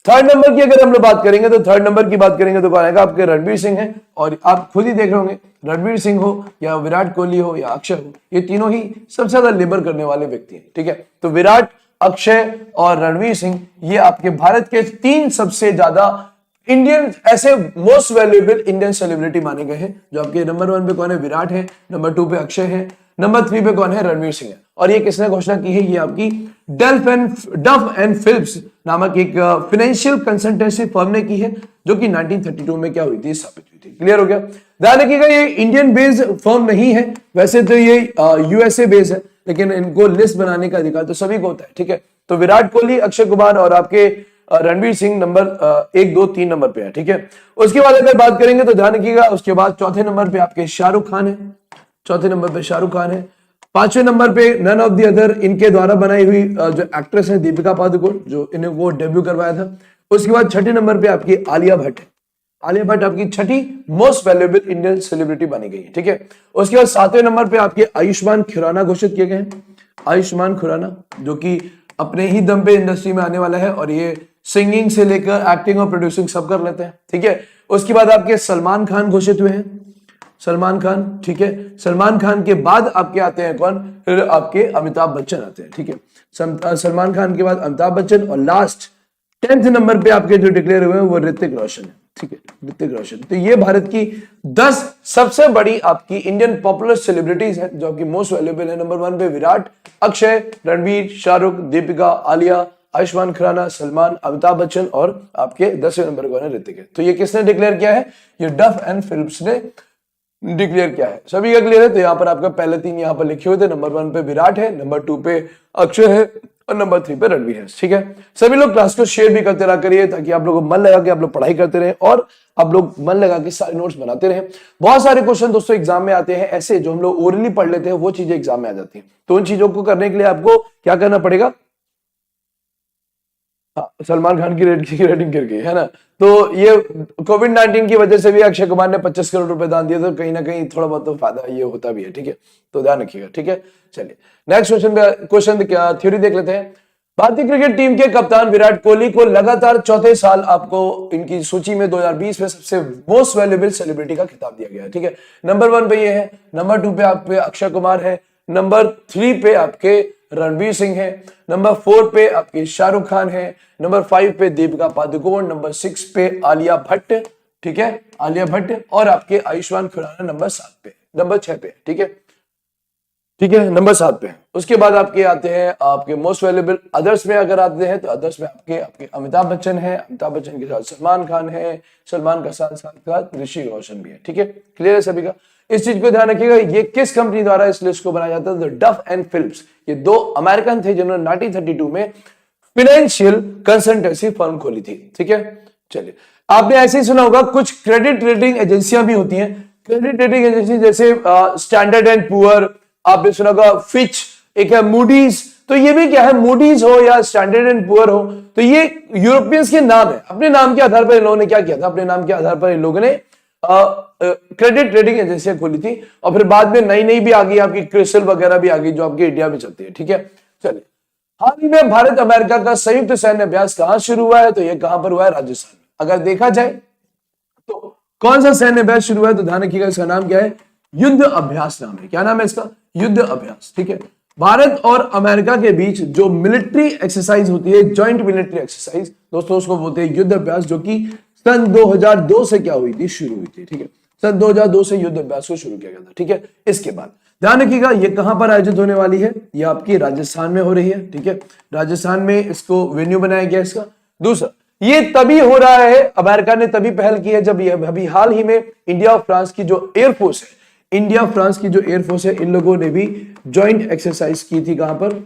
A: थर्ड नंबर की अगर हम लोग बात करेंगे तो थर्ड नंबर की बात करेंगे तो कौन आएगा, आपके रणवीर सिंह है। और आप खुद ही देख रहे होंगे, रणवीर सिंह हो या विराट कोहली हो या अक्षय हो, ये तीनों ही सबसे ज्यादा लेबर करने वाले व्यक्ति हैं। ठीक है, तो विराट, अक्षय और रणवीर सिंह ये आपके भारत के 3 सबसे ज्यादा इंडियन ऐसे मोस्ट वैल्यूएबल इंडियन सेलिब्रिटी माने गए हैं। जो आपके नंबर 1 पे कौन है, विराट है, नंबर 2 पे अक्षय है, नंबर 3 पे कौन है, रणवीर सिंह है। और ये किसने घोषणा की है, ये आपकी डफ एंड फिलिप्स नामक एक फाइनेंशियल कंसल्टेंसी फर्म ने की है, जो कि 1932 में क्या हुई थी, स्थापित हुई थी। क्लियर हो गया। ध्यान रखिएगा ये इंडियन बेस्ड फर्म नहीं है, वैसे तो ये यूएसए बेस्ड है, लेकिन इनको लिस्ट बनाने का अधिकार तो सभी को होता है। ठीक है, तो विराट कोहली, अक्षय कुमार और आपके रणवीर सिंह नंबर 1, 2, 3 नंबर पे है। ठीक है, उसके बाद अगर बात करेंगे तो ध्यान रखिएगा, उसके बाद चौथे नंबर पे आपके शाहरुख खान है, चौथे नंबर पे शाहरुख खान है। पांचवें नंबर पे नन ऑफ द अदर, इनके द्वारा बनाई हुई जो एक्ट्रेस है दीपिका पादुकोण, जो इन्हें वो डेब्यू करवाया था। उसके बाद छठे नंबर पे आपकी आलिया भट्ट है। आलिया भट्ट आपकी छठी मोस्ट वैल्यूएबल इंडियन सेलिब्रिटी बनी गई है। ठीक है, उसके बाद सातवें नंबर पे आपके आयुष्मान खुराना घोषित किए गए हैं। आयुष्मान खुराना जो कि अपने ही दम पे इंडस्ट्री में आने वाला है, और ये सिंगिंग से लेकर एक्टिंग और प्रोड्यूसिंग सब कर लेते हैं। ठीक है, उसके बाद आपके सलमान खान घोषित हुए हैं, सलमान खान। ठीक है, सलमान खान के बाद आपके आते हैं कौन, फिर आपके अमिताभ बच्चन आते हैं। ठीक है, सलमान खान के बाद अमिताभ बच्चन, और लास्ट 10th नंबर पे आपके जो डिक्लेयर हुए हैं वो ऋतिक रोशन है। ठीक है, ऋतिक रोशन। तो ये भारत की 10 सबसे बड़ी आपकी इंडियन पॉपुलर सेलिब्रिटीज है, जो आपकी मोस्ट वैल्यूएबल है। नंबर 1 पे विराट, अक्षय, रणवीर, शाहरुख, दीपिका, आलिया, आयुष्मान खुराना, सलमान, अमिताभ बच्चन, और आपके 10वें नंबर पर ऋतिक है। तो ये किसने डिक्लेयर किया है, ये डफ एंड फिलिप्स ने डिक्लेयर किया है। सभी का क्लियर है। तो यहाँ पर आपका पहले 3 यहाँ पर लिखे हुए थे, नंबर 1 पे विराट है, नंबर 2 पे अक्षय है, और नंबर 3 पे रणवीर है। ठीक है, सभी लोग क्लास को शेयर भी करते रहा करिए, ताकि आप लोगों को मन लगा के आप लोग पढ़ाई करते रहे, और आप लोग मन लगा के सारे नोट्स बनाते रहे। बहुत सारे क्वेश्चन दोस्तों एग्जाम में आते हैं ऐसे, जो हम लोग ओरली पढ़ लेते हैं, वो चीजें एग्जाम में आ जाती है। तो उन चीजों को करने के लिए आपको क्या करना पड़ेगा, सलमान खान की रेटिंग गिर गई है ना। तो ये कोविड-19 की वजह से भी अक्षय कुमार ने 25 करोड़ रुपए दान दिए, तो कहीं ना कहीं थोड़ा बहुत तो फायदा ये होता भी है। ठीक है, तो ध्यान रखिएगा। ठीक है, चलिए नेक्स्ट क्वेश्चन क्या थ्योरी देख लेते हैं। भारतीय क्रिकेट टीम के कप्तान विराट कोहली को लगातार चौथे साल आपको इनकी सूची में 2020 में सबसे मोस्ट वैल्यूएबल सेलिब्रिटी का खिताब दिया गया है। ठीक है, नंबर 1 पे ये है, नंबर 2 पे आप पे अक्षय कुमार है, नंबर 3 पे आपके रणवीर सिंह है, नंबर 4 पे आपके शाहरुख खान है, नंबर 5 पे दीपिका पादुकोण, नंबर 6 पे आलिया भट्ट। ठीक है, आलिया भट्ट, और आपके आयुष्मान खुराना नंबर 7 पे, नंबर 6 पे। ठीक है, ठीक है, नंबर 7 पे। उसके बाद आपके आते हैं आपके मोस्ट वैल्यूएबल अदर्स में, अगर आते हैं तो अदर्स में आपके अमिताभ बच्चन है, अमिताभ बच्चन के साथ सलमान खान है, सलमान का साथ ऋतिक रोशन भी है। ठीक है, क्लियर है सभी का। इस चीज को ध्यान रखिएगा, ये किस कंपनी द्वारा इस लिस्ट को बनाया जाता है, डफ एंड फिलिप्स। ये 2 अमेरिकन थे जिन्होंने 1932 में फाइनेंशियल कंसल्टेंसी फर्म खोली थी। ठीक है, चलिए आपने ऐसे ही सुना होगा, कुछ क्रेडिट रेटिंग एजेंसियां भी होती हैं। क्रेडिट रेटिंग एजेंसी जैसे स्टैंडर्ड एंड पुअर, आपने सुना होगा फिच, एक है मूडीज। तो ये भी क्या है, मूडीज हो या स्टैंडर्ड एंड पुअर हो, तो ये यूरोपियंस के नाम है। अपने नाम के आधार पर इन लोगों ने क्या किया था, अपने नाम के आधार पर इन लोगों ने क्रेडिट रेटिंग एजेंसियां खोली थी, और फिर बाद में नई नई भी आ गई, आपकी क्रिसिल वगैरह भी आ गई, जो आपके इंडिया में चलती है। ठीक है, चलिए हाल ही में भारत अमेरिका का संयुक्त सैन्य अभ्यास कहां शुरू हुआ है, तो ये कहां पर हुआ है, राजस्थान में। अगर देखा जाए तो कौन सा सैन्य अभ्यास शुरू हुआ है, तो ध्यान रखिएगा इसका नाम क्या है, युद्ध अभ्यास नाम है। क्या नाम है इसका, युद्ध अभ्यास। ठीक है, भारत और अमेरिका के बीच जो मिलिट्री एक्सरसाइज होती है, ज्वाइंट मिलिट्री एक्सरसाइज दोस्तों, उसको बोलते हैं युद्ध अभ्यास, जो कि सन 2002 से क्या हुई थी, शुरू हुई थी। ठीक है, सन 2002 से युद्ध अभ्यास को शुरू किया गया था। ठीक है, इसके बाद ध्यान रखिएगा ये कहां पर आयोजित होने वाली है, ये आपकी राजस्थान में हो रही है। ठीक है, राजस्थान में इसको वेन्यू बनाया गया इसका। दूसरा, ये तभी हो रहा है, अमेरिका ने तभी पहल की है, जब ये अभी हाल ही में इंडिया और फ्रांस की जो एयरफोर्स है, इंडिया फ्रांस की जो एयरफोर्स है, इन लोगों ने भी ज्वाइंट एक्सरसाइज की थी। कहां पर,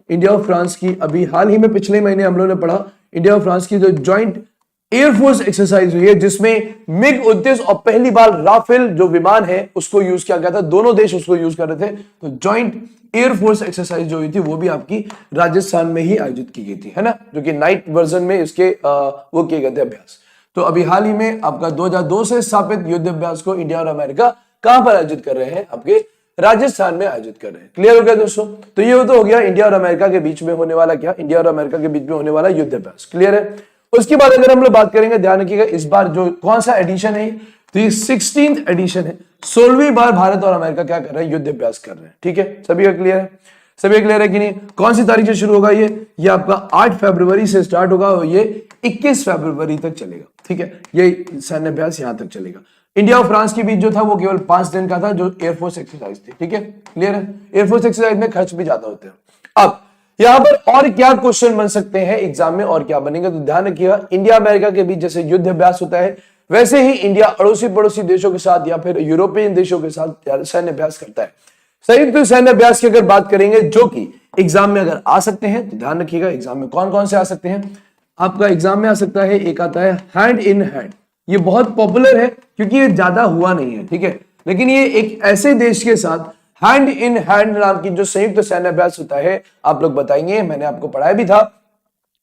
A: इंडिया और फ्रांस की अभी हाल ही में पिछले महीने हम लोगों ने पढ़ा, इंडिया और फ्रांस की जो ज्वाइंट एयरफोर्स एक्सरसाइज हुई है, जिसमें मिग 29 और पहली बार राफेल जो विमान है उसको यूज किया गया था, दोनों देश उसको यूज कर रहे थे। तो ज्वाइंट एयरफोर्स एक्सरसाइज जो हुई थी वो भी आपकी राजस्थान में ही आयोजित की गई थी, है ना, जो कि नाइट वर्जन में इसके वो किए गए थे अभ्यास। तो अभी हाल ही में आपका 2002 से स्थापित युद्ध अभ्यास को इंडिया और अमेरिका कहां पर आयोजित कर रहे हैं, आपके राजस्थान में आयोजित कर रहे हैं। क्लियर हो गया दोस्तों, तो ये तो हो गया इंडिया और अमेरिका के बीच में होने वाला, क्या, इंडिया और अमेरिका के बीच में होने वाला युद्ध अभ्यास। क्लियर है। उसके बाद अगर हम लोग बात करेंगे, ध्यान रखिएगा इस बार जो कौन सा एडिशन है, तो ये 16th एडिशन है, 16वीं बार भारत और अमेरिका क्या कर रहे हैं, युद्ध अभ्यास कर रहे हैं। ठीक है, सभी का क्लियर है, सभी क्लियर है कि नहीं। कौन सी तारीख से शुरू होगा ये आपका 8 फरवरी से स्टार्ट होगा और ये 21 फरवरी तक चलेगा। ठीक है, ये सैन्य अभ्यास यहां तक चलेगा। इंडिया और फ्रांस के बीच जो था वो केवल 5 दिन का था, जो एयरफोर्स एक्सरसाइज थी। ठीक है, क्लियर है। एयरफोर्स एक्सरसाइज में खर्च भी ज्यादा होते हैं। अब यहां पर और क्या क्वेश्चन बन सकते हैं एग्जाम में, और क्या बनेंगे, तो ध्यान रखिएगा, इंडिया अमेरिका के बीच जैसे युद्ध अभ्यास होता है वैसे ही इंडिया अड़ोसी पड़ोसी देशों के साथ या फिर यूरोपियन देशों के साथ सैन्य अभ्यास करता है। संयुक्त सैन्य अभ्यास की अगर बात करेंगे जो कि एग्जाम में अगर आ सकते हैं, तो ध्यान रखिएगा एग्जाम में कौन कौन से आ सकते हैं। आपका एग्जाम में आ सकता है, एक आता है हैंड इन हैंड, ये बहुत पॉपुलर है क्योंकि ये ज्यादा हुआ नहीं है, ठीक है, लेकिन ये एक ऐसे देश के साथ हैंड इन हैंड नाम की जो संयुक्त सैन्य अभ्यास होता है, आप लोग बताएंगे, मैंने आपको पढ़ाया भी था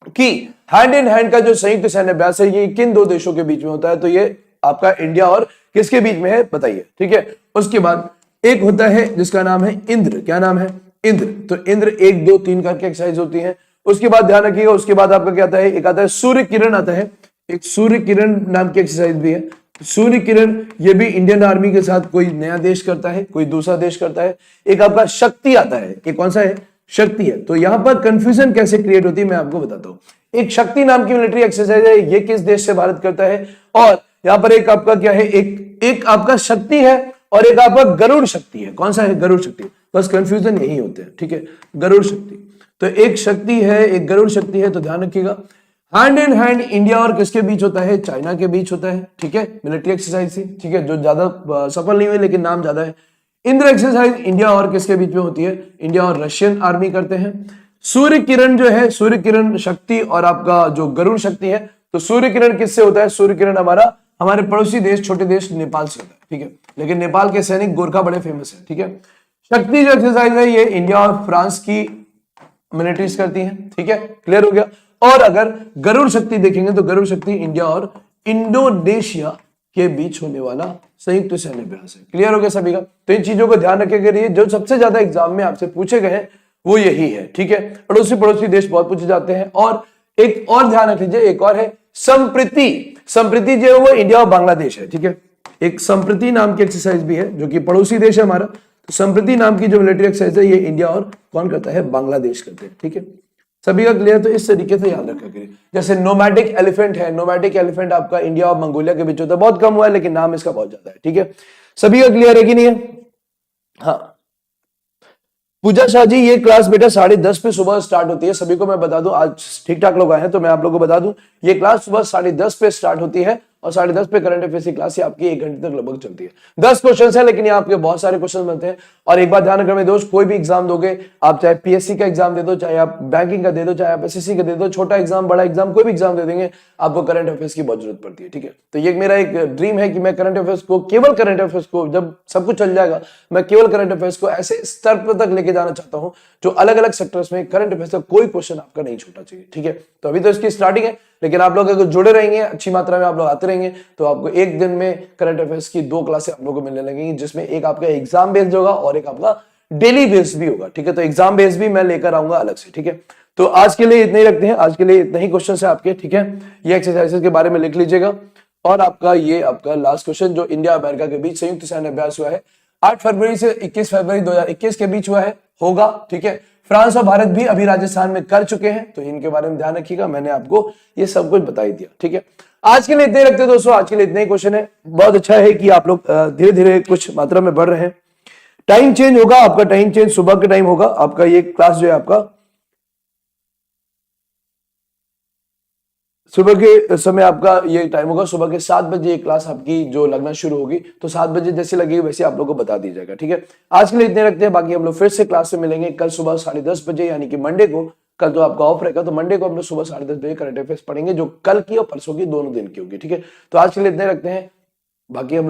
A: कि हैंड इन हैंड का जो संयुक्त सैन्य अभ्यास है ये किन दो देशों के बीच में होता है, तो ये आपका इंडिया और किसके बीच में है बताइए, ठीक है। उसके बाद एक होता है जिसका नाम है इंद्र, क्या नाम है, इंद्र, तो इंद्र 1 2 3 करके एक्सरसाइज होती है। उसके बाद ध्यान रखिएगा, उसके बाद आपका क्या आता है, एक आता है सूर्य किरण आता है, एक सूर्य किरण नाम की एक्सरसाइज भी है। सूर्य किरण ये भी इंडियन आर्मी के साथ कोई नया देश करता है, कोई दूसरा देश करता है। एक आपका शक्ति आता है, ये कौन सा है, शक्ति है। तो यहां पर कंफ्यूजन कैसे क्रिएट होती है मैं आपको बताता हूं। एक शक्ति नाम की मिलिट्री एक्सरसाइज है, ये किस देश से भारत करता है, और यहां पर एक आपका क्या है, एक आपका शक्ति है और एक आपका गरुड़ शक्ति है, कौन सा है, गरुड़ शक्ति। बस कंफ्यूजन यही होते हैं, ठीक है, गरुड़ शक्ति। तो एक शक्ति है, एक गरुड़ शक्ति है, तो ध्यान रखिएगा हैंड इन हैंड इंडिया और किसके बीच होता है, चाइना के बीच होता है, ठीक है, मिलिट्री एक्सरसाइज थी, ठीक है, जो ज्यादा सफल नहीं हुई लेकिन नाम ज्यादा है। इंद्र एक्सरसाइज इंडिया और किसके बीच में होती है, इंडिया और रशियन आर्मी करते हैं। सूर्य किरण जो है, सूर्य किरण शक्ति और आपका जो गरुड़ शक्ति है, तो सूर्य किरण किससे होता है, सूर्य किरण हमारे पड़ोसी देश, छोटे देश नेपाल से होता है, ठीक है, लेकिन नेपाल के सैनिक गोरखा बड़े फेमस है, ठीक है। शक्ति जो एक्सरसाइज है ये इंडिया और फ्रांस की मिलिट्रीज करती है, ठीक है, क्लियर हो गया। और अगर गरुड़ शक्ति देखेंगे तो गरुड़ शक्ति इंडिया और इंडोनेशिया के बीच होने वाला संयुक्त सैन्य अभ्यास है, क्लियर हो गया सभी का। तो इन चीजों को ध्यान रखिएगा, ये जो सबसे ज्यादा एग्जाम में आपसे पूछे गए हैं वो यही है, ठीक है। अड़ोसी पड़ोसी देश बहुत पूछे जाते हैं। और एक और ध्यान रख लीजिए, एक और है संप्रीति। संप्रीति जो है वो इंडिया और बांग्लादेश है, ठीक है। एक संप्रीति नाम की एक्सरसाइज भी है जो कि पड़ोसी देश है हमारा। तो संप्रीति नाम की जो मिलिट्री एक्सरसाइज है ये इंडिया और कौन करता है, बांग्लादेश करते हैं, ठीक है, सभी का क्लियर। तो इस तरीके से याद रखा करिए। जैसे नोमैडिक एलिफेंट है, नोमैडिक एलिफेंट आपका इंडिया और मंगोलिया के बीच होता है, बहुत कम हुआ है लेकिन नाम इसका बहुत ज्यादा है, ठीक है, सभी का क्लियर है कि नहीं है। हाँ पूजा शाह जी, ये क्लास बेटा 10:30 पे सुबह स्टार्ट होती है, सभी को मैं बता दूं, आज ठीक ठाक लोग आए हैं तो मैं आप लोगों को बता दूं, ये क्लास सुबह 10:30 पे स्टार्ट होती है और 10:30 पे करंट अफेयर्स की क्लास आपकी 1 घंटे तक लगभग चलती है। 10 क्वेश्चन है लेकिन यहाँ आपके बहुत सारे क्वेश्चन बनते हैं। और एक बात ध्यान रखना मेरे दोस्त, कोई भी एग्जाम दोगे आप, चाहे पीएससी का एग्जाम दे दो, चाहे आप बैंकिंग का दे दो, चाहे आप एसएससी का दे दो, छोटा एग्जाम बड़ा एग्जाम कोई भी एग्जाम दे देंगे, आपको करंट अफेयर्स की बहुत जरूरत पड़ती है, ठीक है। तो ये मेरा एक ड्रीम है कि मैं करंट अफेयर्स को, केवल करंट अफेयर्स को, जब सब कुछ चल जाएगा मैं केवल करंट अफेयर्स को ऐसे स्तर पर तक लेके जाना चाहता हूं जो अलग अलग सेक्टर्स में करंट अफेयर्स का कोई क्वेश्चन आपका नहीं छूटना चाहिए, ठीक है। तो अभी तो इसकी स्टार्टिंग है, लेकिन आप लोग अगर जुड़े रहेंगे, अच्छी मात्रा में आप लोग आते रहेंगे, तो आपको एक दिन में करंट अफेयर्स की 2 क्लासें आप लोगों को मिलने लगेंगी, जिसमें एक आपका एग्जाम बेस्ड होगा और एक आपका डेली बेस्ड भी होगा, ठीक है। तो एग्जाम बेस्ड भी मैं लेकर आऊंगा अलग से, ठीक है। तो आज के लिए इतना ही रखते हैं, आज के लिए इतना ही क्वेश्चन है आपके, ठीक है। ये एक्सरसाइजेस के बारे में लिख लीजिएगा। और आपका ये आपका लास्ट क्वेश्चन जो इंडिया अमेरिका के बीच संयुक्त सैन्य अभ्यास हुआ है 8 फरवरी से 21 फरवरी 2021 के बीच हुआ है, होगा, ठीक है। फ्रांस और भारत भी अभी राजस्थान में कर चुके हैं, तो इनके बारे में ध्यान रखिएगा, मैंने आपको ये सब कुछ बता ही दिया, ठीक है। आज के लिए इतने ही रखते हैं दोस्तों, आज के लिए इतने ही क्वेश्चन है। बहुत अच्छा है कि आप लोग धीरे धीरे कुछ मात्रा में बढ़ रहे हैं। टाइम चेंज होगा, आपका टाइम चेंज सुबह का टाइम होगा, आपका ये क्लास जो है आपका सुबह के समय आपका ये टाइम होगा, सुबह के 7 बजे ये क्लास आपकी जो लगना शुरू होगी, तो 7 बजे जैसे लगेगी वैसे आप लोगों को बता दी जाएगा, ठीक है। आज के लिए इतने रखते हैं, बाकी हम लोग फिर से क्लास से मिलेंगे कल सुबह 10:30 बजे, यानी कि मंडे को। कल तो आपका ऑफ रहेगा, तो मंडे को हम लोग सुबह 10:30 बजे करंट अफेयर्स पढ़ेंगे, जो कल की और परसों की दोनों दिन की होगी, ठीक है। तो आज के लिए इतने रखते हैं, बाकी हम लोग